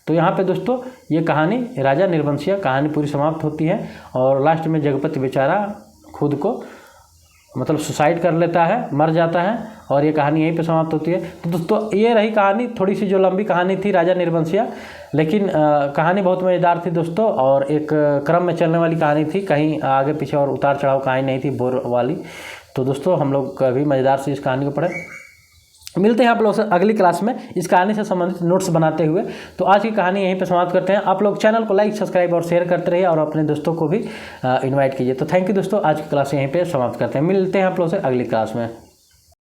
तो यहाँ पे दोस्तों ये कहानी राजा निर्वंशिया कहानी पूरी समाप्त होती है, और लास्ट में जगपति बेचारा खुद को मतलब सुसाइड कर लेता है, मर जाता है और ये कहानी यहीं पे समाप्त होती है। तो दोस्तों ये रही कहानी, थोड़ी सी जो लंबी कहानी थी राजा निर्वंशिया, लेकिन कहानी बहुत मज़ेदार थी दोस्तों और एक क्रम में चलने वाली कहानी थी, कहीं आगे पीछे और उतार चढ़ाव कहानी नहीं थी बोर वाली। तो दोस्तों हम लोग कभी मज़ेदार से इस कहानी को पढ़ें। मिलते हैं आप लोग से अगली क्लास में इस कहानी से संबंधित नोट्स बनाते हुए। तो आज की कहानी यहीं पे समाप्त करते हैं। आप लोग चैनल को लाइक, सब्सक्राइब और शेयर करते रहिए और अपने दोस्तों को भी इनवाइट कीजिए। तो थैंक यू दोस्तों, आज की क्लास यहीं पे समाप्त करते हैं। मिलते हैं आप लोग से अगली क्लास में।